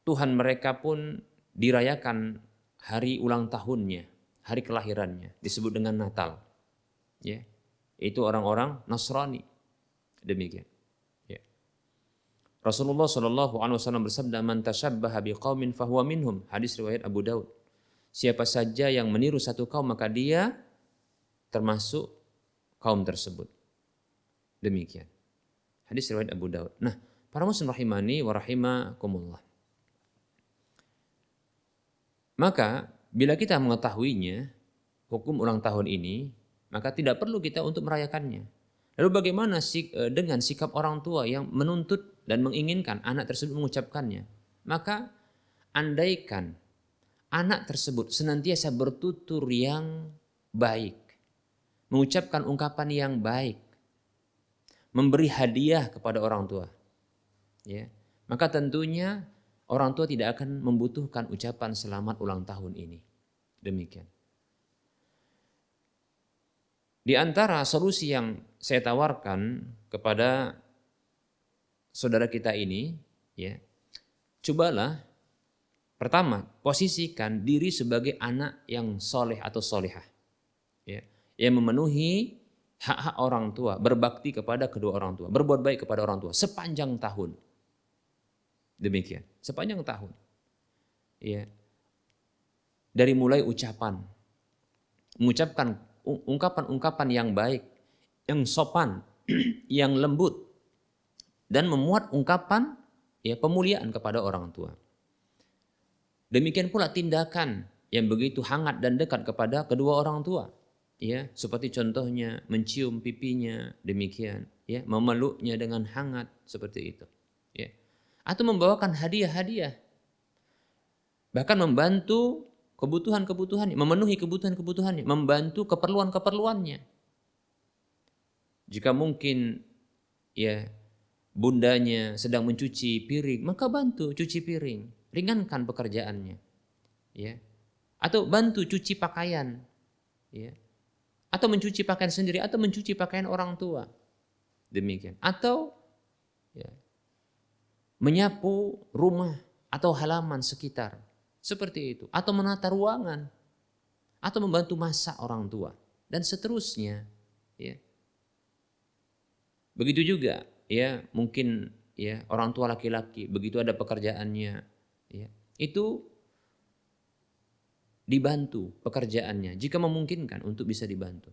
Speaker 2: Tuhan mereka pun dirayakan hari ulang tahunnya, hari kelahirannya, disebut dengan Natal. Ya. Itu orang-orang Nasrani. Demikian. Ya. Rasulullah Shallallahu alaihi wasallam bersabda, "Man tashabbaha biqaumin fahuwa minhum." Hadis riwayat Abu Daud. Siapa saja yang meniru satu kaum maka dia termasuk kaum tersebut. Demikian. Hadis riwayat Abu Daud. Nah, para muslim rahimani wa rahimakumullah. Maka bila kita mengetahuinya hukum ulang tahun ini, maka tidak perlu kita untuk merayakannya. Lalu bagaimana dengan sikap orang tua yang menuntut dan menginginkan anak tersebut mengucapkannya? Maka andaikan anak tersebut senantiasa bertutur yang baik, mengucapkan ungkapan yang baik, memberi hadiah kepada orang tua, ya, maka tentunya orang tua tidak akan membutuhkan ucapan selamat ulang tahun ini. Demikian. Di antara solusi yang saya tawarkan kepada saudara kita ini, ya, cobalah pertama posisikan diri sebagai anak yang soleh atau solehah, ya, yang memenuhi hak-hak orang tua, berbakti kepada kedua orang tua, berbuat baik kepada orang tua sepanjang tahun. Demikian, sepanjang tahun, ya, dari mulai ucapan, mengucapkan ungkapan-ungkapan yang baik, yang sopan, yang lembut, dan memuat ungkapan ya pemuliaan kepada orang tua. Demikian pula tindakan yang begitu hangat dan dekat kepada kedua orang tua, ya, seperti contohnya mencium pipinya, demikian, ya, memeluknya dengan hangat seperti itu, ya, atau membawakan hadiah-hadiah, bahkan membantu kebutuhan-kebutuhannya, memenuhi kebutuhan-kebutuhannya, membantu keperluan-keperluannya. Jika mungkin ya bundanya sedang mencuci piring, maka bantu cuci piring, ringankan pekerjaannya, ya. Atau bantu cuci pakaian, ya. Atau mencuci pakaian sendiri atau mencuci pakaian orang tua. Demikian. Atau ya, menyapu rumah atau halaman sekitar. Seperti itu, atau menata ruangan, atau membantu masak orang tua, dan seterusnya, ya. Begitu juga, ya, mungkin ya orang tua laki-laki begitu ada pekerjaannya, ya, itu dibantu pekerjaannya jika memungkinkan untuk bisa dibantu.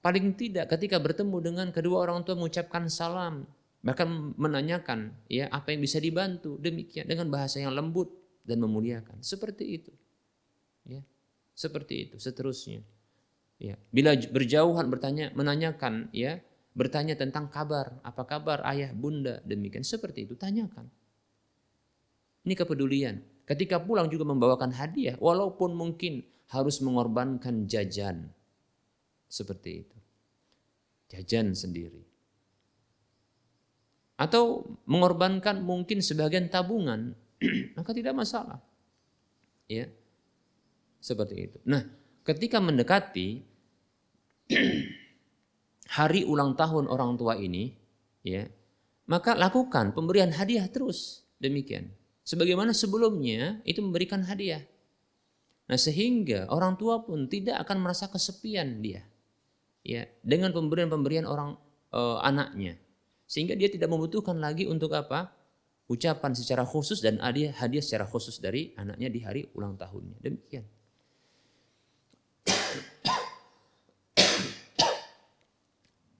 Speaker 2: Paling tidak ketika bertemu dengan kedua orang tua mengucapkan salam, bahkan menanyakan ya apa yang bisa dibantu, demikian dengan bahasa yang lembut dan memuliakan, seperti itu, ya, seperti itu seterusnya, ya. Bila berjauhan menanyakan, ya, bertanya tentang kabar, apa kabar ayah bunda, demikian, seperti itu, tanyakan. Ini kepedulian. Ketika pulang juga membawakan hadiah, walaupun mungkin harus mengorbankan jajan, seperti itu, jajan sendiri, atau mengorbankan mungkin sebagian tabungan. Maka tidak masalah, ya, seperti itu. Nah, ketika mendekati hari ulang tahun orang tua ini, ya, maka lakukan pemberian hadiah terus, demikian. Sebagaimana sebelumnya itu memberikan hadiah. Nah, sehingga orang tua pun tidak akan merasa kesepian dia, ya, dengan pemberian-pemberian orang anaknya, sehingga dia tidak membutuhkan lagi untuk apa? Ucapan secara khusus dan hadiah secara khusus dari anaknya di hari ulang tahunnya. Demikian.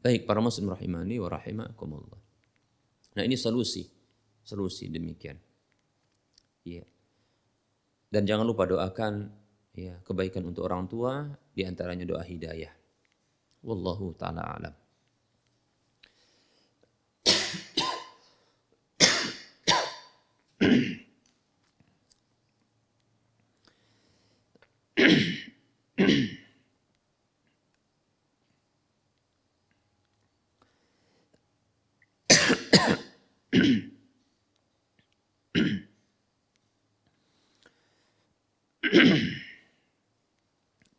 Speaker 2: Baik, para muslim rahimani wa rahimakumullah. Nah, ini solusi demikian. Iya. Dan jangan lupa doakan ya kebaikan untuk orang tua, di antaranya doa hidayah. Wallahu taala alam.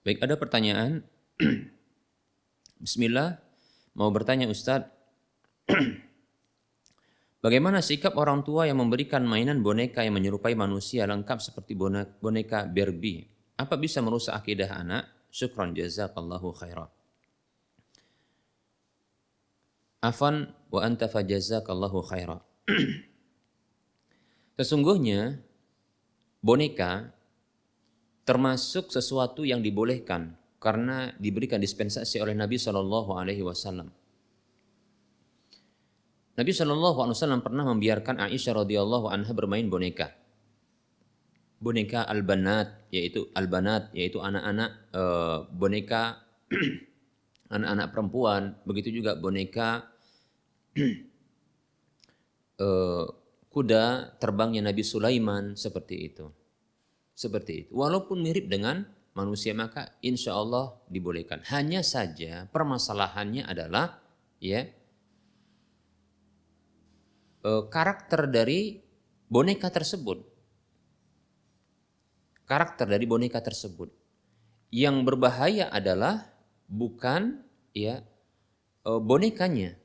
Speaker 2: Baik, ada pertanyaan. Bismillah, mau bertanya Ustadz, bagaimana sikap orang tua yang memberikan mainan boneka yang menyerupai manusia lengkap seperti boneka Barbie? Apa bisa merusak akidah anak? Syukran jazakallahu khairan. Afan wa anta fajazakallahu khairan. Sesungguhnya boneka termasuk sesuatu yang dibolehkan karena diberikan dispensasi oleh Nabi Shallallahu Alaihi Wasallam. Nabi Shallallahu Alaihi Wasallam pernah membiarkan Aisyah radhiyallahu anha bermain boneka al-banat, yaitu anak-anak boneka anak-anak perempuan. Begitu juga boneka kuda terbangnya Nabi Sulaiman, seperti itu. Walaupun mirip dengan manusia, maka insya Allah dibolehkan. Hanya saja permasalahannya adalah karakter dari boneka tersebut. Yang berbahaya adalah bukan bonekanya,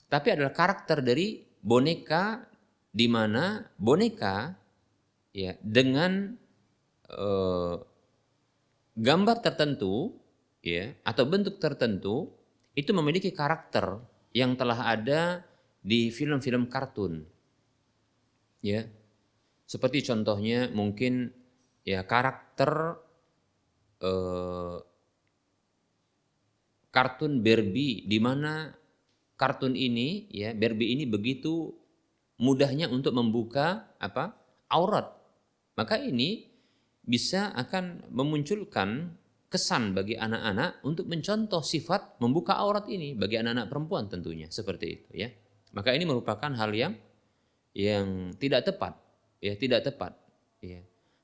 Speaker 2: tapi adalah karakter dari boneka, di mana boneka dengan gambar tertentu atau bentuk tertentu itu memiliki karakter yang telah ada di film-film kartun, seperti contohnya mungkin karakter kartun Barbie, di mana kartun ini Barbie ini begitu mudahnya untuk membuka aurat, maka ini bisa akan memunculkan kesan bagi anak-anak untuk mencontoh sifat membuka aurat ini bagi anak-anak perempuan tentunya, seperti itu Maka ini merupakan hal yang tidak tepat,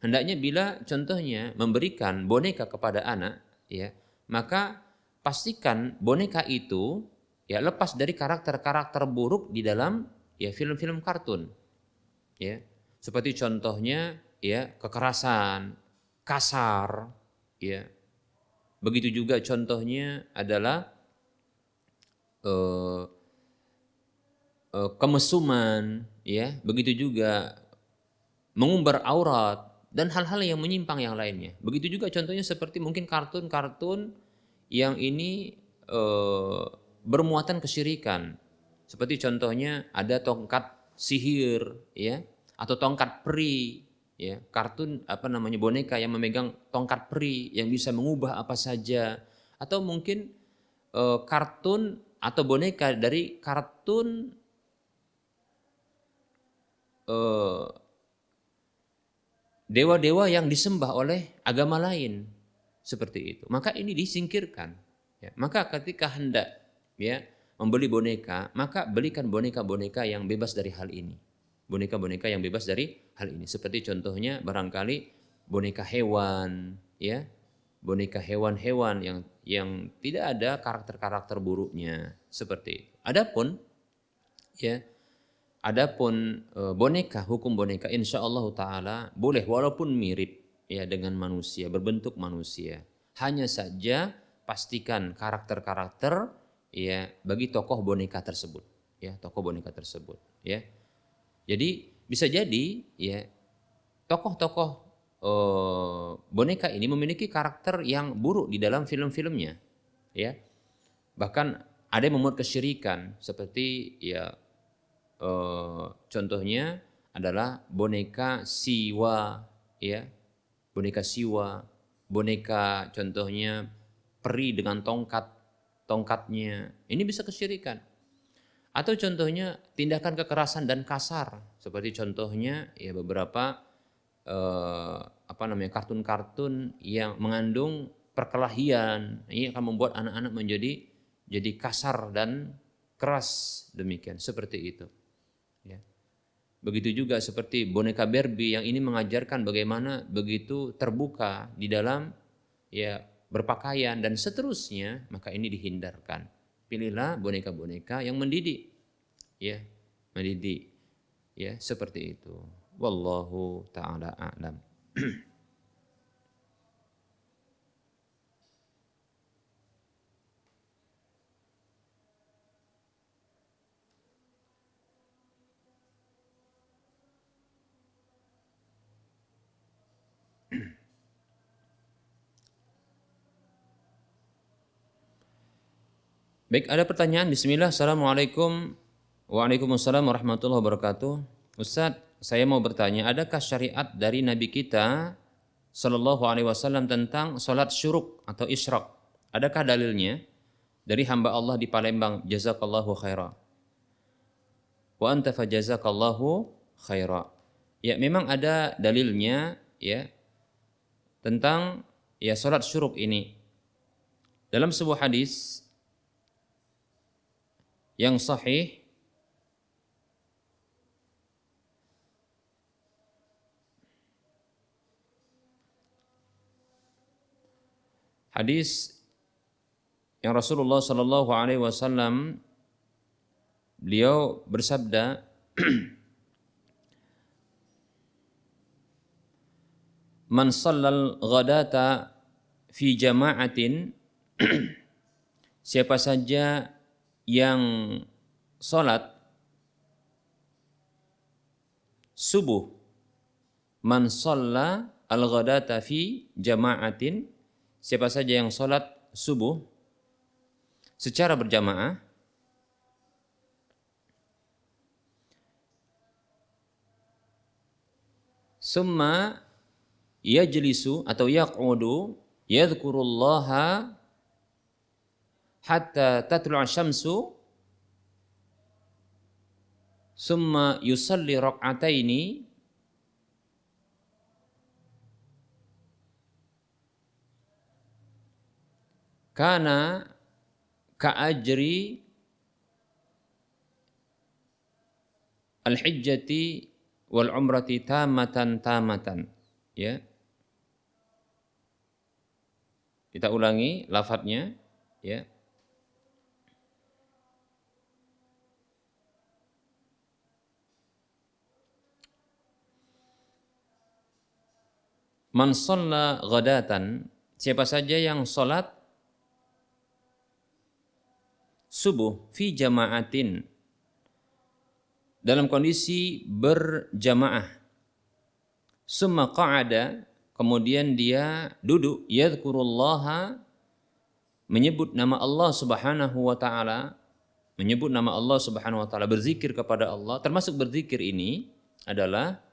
Speaker 2: Hendaknya bila contohnya memberikan boneka kepada anak, maka pastikan boneka itu lepas dari karakter-karakter buruk di dalam film-film kartun, seperti contohnya kekerasan, kasar, Begitu juga contohnya adalah kemesuman, Begitu juga mengumbar aurat dan hal-hal yang menyimpang yang lainnya. Begitu juga contohnya seperti mungkin kartun-kartun yang ini bermuatan kesyirikan. Seperti contohnya ada tongkat sihir, atau tongkat peri, kartun boneka yang memegang tongkat peri yang bisa mengubah apa saja, atau mungkin kartun atau boneka dari kartun dewa-dewa yang disembah oleh agama lain, seperti itu. Maka ini disingkirkan. Maka ketika hendak membeli boneka, maka belikan boneka-boneka yang bebas dari hal ini. Boneka-boneka yang bebas dari hal ini. Seperti contohnya barangkali boneka hewan, boneka hewan-hewan yang tidak ada karakter-karakter buruknya, seperti itu. Adapun boneka, hukum boneka insya Allah Ta'ala boleh walaupun mirip dengan manusia, berbentuk manusia. Hanya saja pastikan karakter-karakter bagi tokoh boneka tersebut, Jadi bisa jadi tokoh-tokoh boneka ini memiliki karakter yang buruk di dalam film-filmnya, Bahkan ada yang membuat kesyirikan, seperti contohnya adalah boneka siwa, boneka contohnya peri dengan tongkatnya, ini bisa kesyirikan. Atau contohnya tindakan kekerasan dan kasar, seperti contohnya beberapa kartun-kartun yang mengandung perkelahian, ini akan membuat anak-anak menjadi jadi kasar dan keras demikian, seperti itu. Ya. Begitu juga seperti boneka Barbie yang ini mengajarkan bagaimana begitu terbuka di dalam ya berpakaian dan seterusnya, maka ini dihindarkan. Pilihlah boneka-boneka yang mendidik, ya, mendidik, ya seperti itu. Wallahu taala a'lam. Baik, ada pertanyaan. Bismillah. Assalamualaikum. Waalaikumsalam warahmatullahi wabarakatuh. Ustadz, saya mau bertanya, adakah syariat dari Nabi kita Sallallahu Alaihi Wasallam tentang sholat syuruk atau isyraq? Adakah dalilnya dari hamba Allah di Palembang? Jazakallahu khaira. Wa anta fajazakallahu khaira. Ya, memang ada dalilnya ya tentang ya sholat syuruk ini. Dalam sebuah hadis yang sahih hadis yang Rasulullah Sallallahu Alaihi Wasallam beliau bersabda, man shallal ghadata fi jama'atin, siapa saja yang sholat subuh, man shalla al-ghadata fi jama'atin, siapa saja yang sholat subuh secara berjamaah, summa yajlisu atau yaq'udu yadhkurullaha hatta tatlu'a syamsu, summa yusalli rak'ataini, kana ka'ajri al-hijjati wal umrati tamatan. Ya. Kita ulangi lafadznya, ya. Man shalla ghadatan, siapa saja yang sholat subuh fi jama'atin, dalam kondisi berjamaah, summa qa'ada, kemudian dia duduk, yadhkurullaha, menyebut nama Allah Subhanahu wa taala, menyebut nama Allah Subhanahu wa taala, berzikir kepada Allah. Termasuk berzikir ini adalah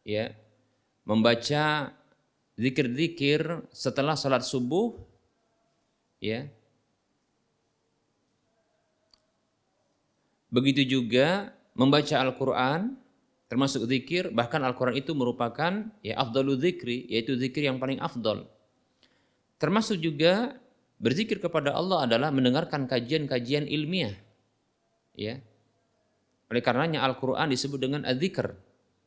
Speaker 2: ya membaca zikir-zikir setelah salat subuh, ya. Begitu juga membaca Al-Qur'an termasuk zikir, bahkan Al-Qur'an itu merupakan ya afdalu dzikri, yaitu zikir yang paling afdal. Termasuk juga berzikir kepada Allah adalah mendengarkan kajian-kajian ilmiah. Ya. Oleh karenanya Al-Qur'an disebut dengan adzikr,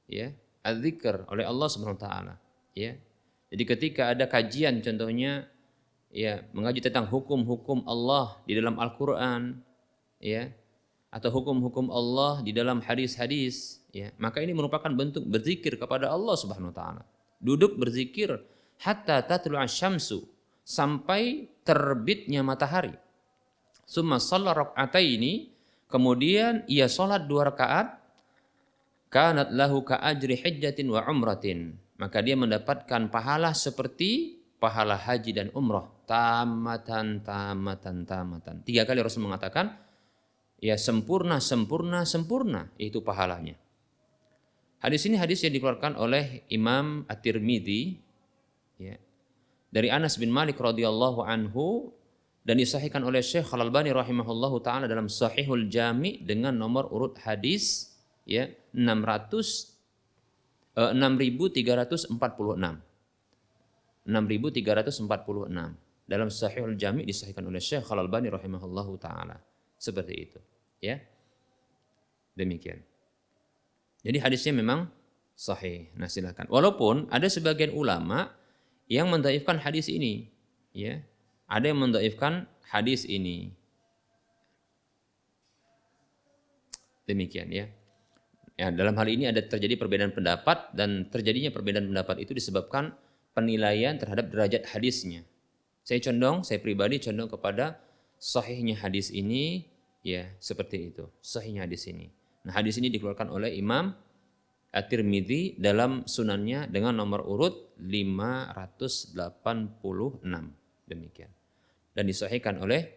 Speaker 2: ya. Adzikr oleh Allah Subhanahu wa taala, ya. Jadi ketika ada kajian contohnya ya mengaji tentang hukum-hukum Allah di dalam Al-Qur'an, ya, atau hukum-hukum Allah di dalam hadis-hadis, ya, maka ini merupakan bentuk berzikir kepada Allah Subhanahu wa taala. Duduk berzikir hatta tatlu'a syamsu, sampai terbitnya matahari. Summa shalla rak'ataini, kemudian ia salat 2 rakaat, kanat lahu ka ajri hajjatin wa umratin, maka dia mendapatkan pahala seperti pahala haji dan umrah, tamatan. 3 kali Rasul mengatakan ya sempurna, itu pahalanya. Hadis ini hadis yang dikeluarkan oleh Imam At-Tirmidzi, ya, dari Anas bin Malik radhiyallahu anhu, dan disahihkan oleh Syekh Al-Albani rahimahullahu taala dalam Sahihul Jami dengan nomor urut hadis ya 6346. 6346. dalam Sahihul Jami' disahihkan oleh Syekh Al-Albani rahimahullahu taala. Seperti itu, ya. Demikian. Jadi hadisnya memang sahih. Nah, silakan. Walaupun ada sebagian ulama yang mendhaifkan hadis ini, ya. Ada yang mendhaifkan hadis ini. Demikian, ya. Ya, dalam hal ini ada terjadi perbedaan pendapat, dan terjadinya perbedaan pendapat itu disebabkan penilaian terhadap derajat hadisnya. Saya pribadi condong kepada sahihnya hadis ini, ya, seperti itu. Sahihnya hadis ini. Nah, hadis ini dikeluarkan oleh Imam At-Tirmidzi dalam sunannya dengan nomor urut 586. Demikian. Dan disahihkan oleh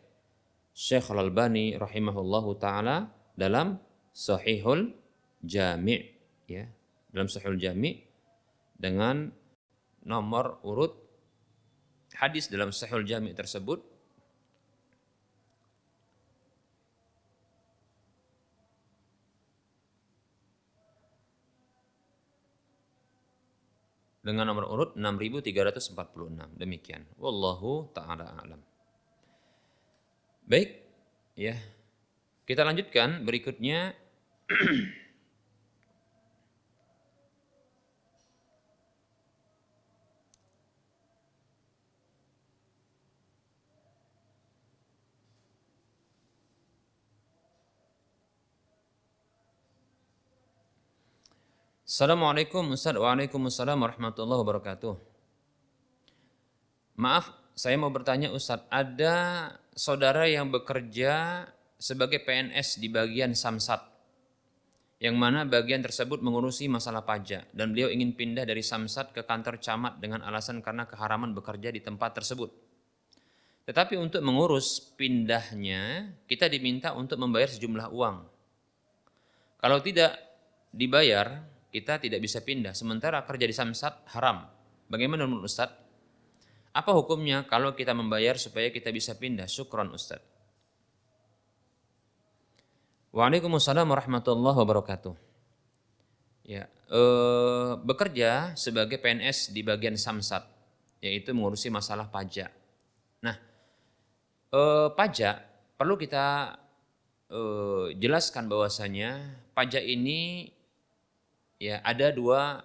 Speaker 2: Syekh Al-Albani rahimahullahu taala dalam Sahihul Jami', ya. Dalam Sahihul Jami' dengan nomor urut hadis dalam Sahihul Jami' tersebut dengan nomor urut 6346. Demikian. Wallahu taala a'lam. Baik, ya. Kita lanjutkan berikutnya. Assalamualaikum Ustaz. Waalaikumsalam warahmatullahi wabarakatuh. Maaf, saya mau bertanya Ustaz, ada saudara yang bekerja sebagai PNS di bagian Samsat, yang mana bagian tersebut mengurusi masalah pajak, dan beliau ingin pindah dari Samsat ke kantor camat dengan alasan karena keharaman bekerja di tempat tersebut. Tetapi untuk mengurus pindahnya, kita diminta untuk membayar sejumlah uang. Kalau tidak dibayar, kita tidak bisa pindah. Sementara kerja di Samsat haram. Bagaimana menurut Ustaz? Apa hukumnya kalau kita membayar supaya kita bisa pindah? Syukran Ustaz. Waalaikumsalam warahmatullahi wabarakatuh. Ya, bekerja sebagai PNS di bagian Samsat, yaitu mengurusi masalah pajak. Nah, pajak perlu kita jelaskan bahwasanya pajak ini, ya, ada dua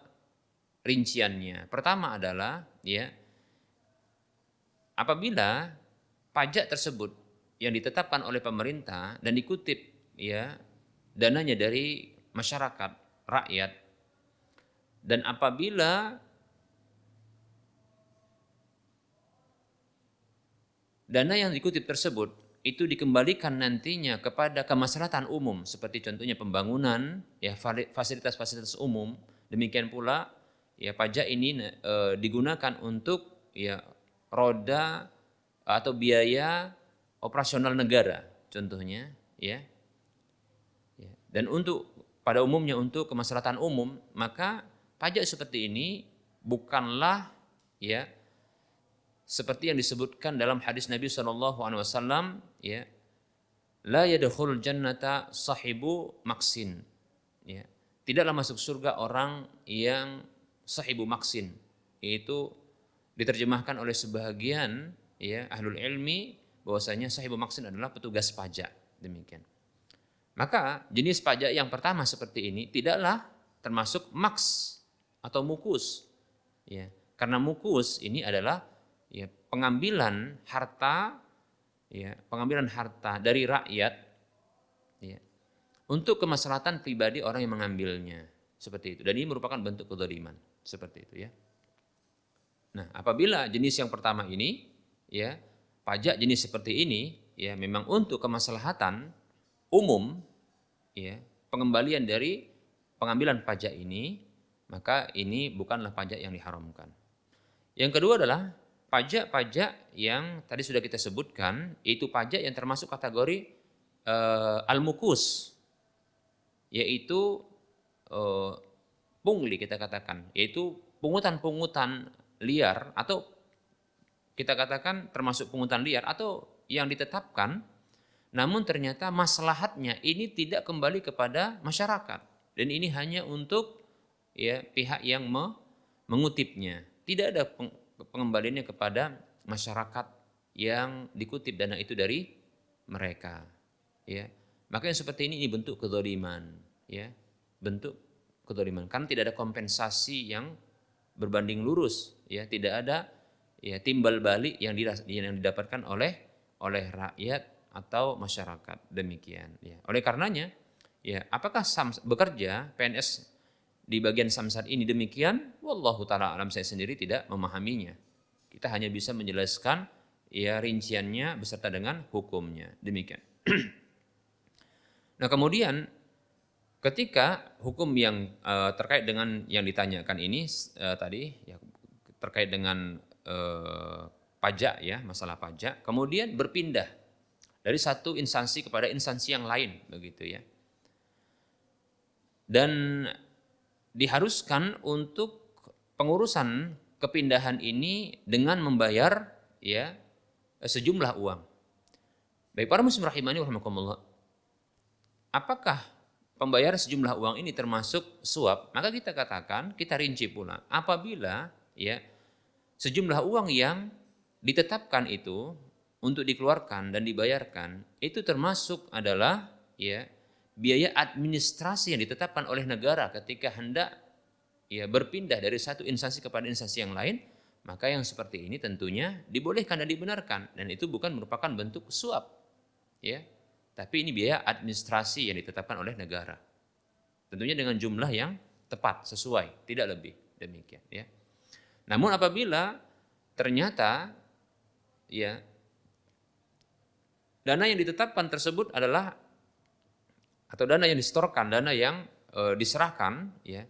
Speaker 2: rinciannya. Pertama adalah, ya, apabila pajak tersebut yang ditetapkan oleh pemerintah dan dikutip, ya, dananya dari masyarakat, rakyat, dan apabila dana yang dikutip tersebut itu dikembalikan nantinya kepada kemaslahatan umum, seperti contohnya pembangunan, ya, fasilitas-fasilitas umum. Demikian pula, ya, pajak ini digunakan untuk, ya, roda atau biaya operasional negara, contohnya, ya. Dan untuk pada umumnya untuk kemaslahatan umum, maka pajak seperti ini bukanlah, ya, seperti yang disebutkan dalam hadis Nabi SAW, ya, la yadkhulul jannata sahibu maksin, ya, tidaklah masuk surga orang yang sahibu maksin. Itu diterjemahkan oleh sebagian, ya, ahlul ilmi bahwasanya sahibu maksin adalah petugas pajak. Demikian. Maka jenis pajak yang pertama seperti ini tidaklah termasuk maks atau mukus, ya, karena mukus ini adalah, ya, pengambilan harta, ya, pengambilan harta dari rakyat, ya, untuk kemaslahatan pribadi orang yang mengambilnya, seperti itu. Dan ini merupakan bentuk kezaliman, seperti itu, ya. Nah, apabila jenis yang pertama ini, ya, pajak jenis seperti ini, ya, memang untuk kemaslahatan umum, ya, pengembalian dari pengambilan pajak ini, maka ini bukanlah pajak yang diharamkan. Yang kedua adalah pajak-pajak yang tadi sudah kita sebutkan, yaitu pajak yang termasuk kategori al-mukus, yaitu pungli kita katakan, yaitu pungutan-pungutan liar, atau kita katakan termasuk pungutan liar atau yang ditetapkan, namun ternyata maslahatnya ini tidak kembali kepada masyarakat, dan ini hanya untuk, ya, pihak yang mengutipnya, tidak ada pengembaliannya kepada masyarakat yang dikutip dana itu dari mereka, ya. Maka yang seperti ini bentuk kedzaliman, ya. Bentuk kedzaliman. Karena tidak ada kompensasi yang berbanding lurus, ya. Tidak ada ya timbal balik yang didapatkan oleh rakyat atau masyarakat, demikian, ya. Oleh karenanya, ya, apakah bekerja PNS di bagian Samsat ini demikian? Wallahu taala alam, saya sendiri tidak memahaminya. Kita hanya bisa menjelaskan ya rinciannya beserta dengan hukumnya, demikian. Nah, kemudian ketika hukum yang terkait dengan yang ditanyakan ini tadi ya terkait dengan pajak, ya, masalah pajak, kemudian berpindah dari satu instansi kepada instansi yang lain, begitu ya. Dan diharuskan untuk pengurusan kepindahan ini dengan membayar ya sejumlah uang. Baik para muslim rahimani rahimakumullah. Apakah pembayaran sejumlah uang ini termasuk suap? Maka kita katakan, kita rinci pula, apabila ya sejumlah uang yang ditetapkan itu untuk dikeluarkan dan dibayarkan itu termasuk adalah ya biaya administrasi yang ditetapkan oleh negara ketika hendak ya berpindah dari satu instansi kepada instansi yang lain, maka yang seperti ini tentunya dibolehkan dan dibenarkan, dan itu bukan merupakan bentuk suap, ya, tapi ini biaya administrasi yang ditetapkan oleh negara, tentunya dengan jumlah yang tepat sesuai, tidak lebih, demikian, ya. Namun apabila ternyata ya dana yang ditetapkan tersebut adalah atau dana yang disetorkan, dana yang diserahkan, ya,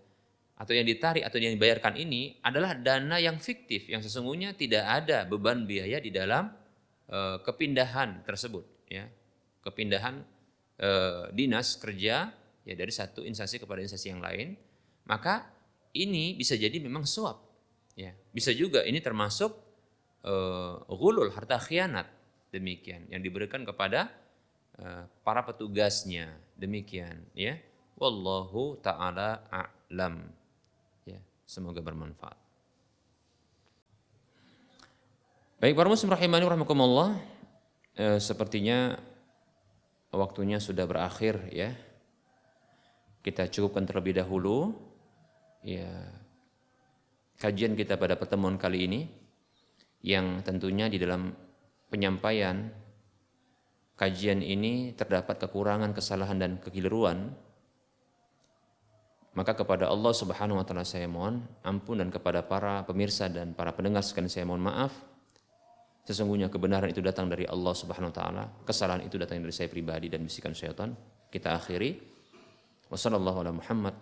Speaker 2: atau yang ditarik atau yang dibayarkan ini adalah dana yang fiktif, yang sesungguhnya tidak ada beban biaya di dalam kepindahan tersebut, ya, kepindahan dinas kerja ya dari satu instansi kepada instansi yang lain, maka ini bisa jadi memang suap, ya, bisa juga ini termasuk ghulul, harta khianat, demikian, yang diberikan kepada para petugasnya, demikian, ya. Wallahu taala a'lam, ya, semoga bermanfaat. Baik para muslim rahimani rahimakumullah, sepertinya waktunya sudah berakhir, ya. Kita cukupkan terlebih dahulu ya kajian kita pada pertemuan kali ini, yang tentunya di dalam penyampaian kajian ini terdapat kekurangan, kesalahan dan kekeliruan, maka kepada Allah Subhanahu wa taala saya mohon ampun, dan kepada para pemirsa dan para pendengar sekalian saya mohon maaf. Sesungguhnya kebenaran itu datang dari Allah Subhanahu wa taala, kesalahan itu datang dari saya pribadi dan bisikan syaitan. Kita akhiri. Wassallallahu ala Muhammad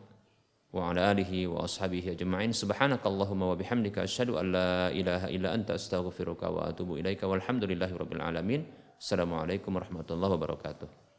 Speaker 2: wa ala alihi wa ashabihi ajma'in. Subhanakallahumma wa bihamdika asyhadu an la ilaha illa anta astaghfiruka wa atubu ilaika walhamdulillahi rabbil alamin. Assalamualaikum warahmatullahi wabarakatuh.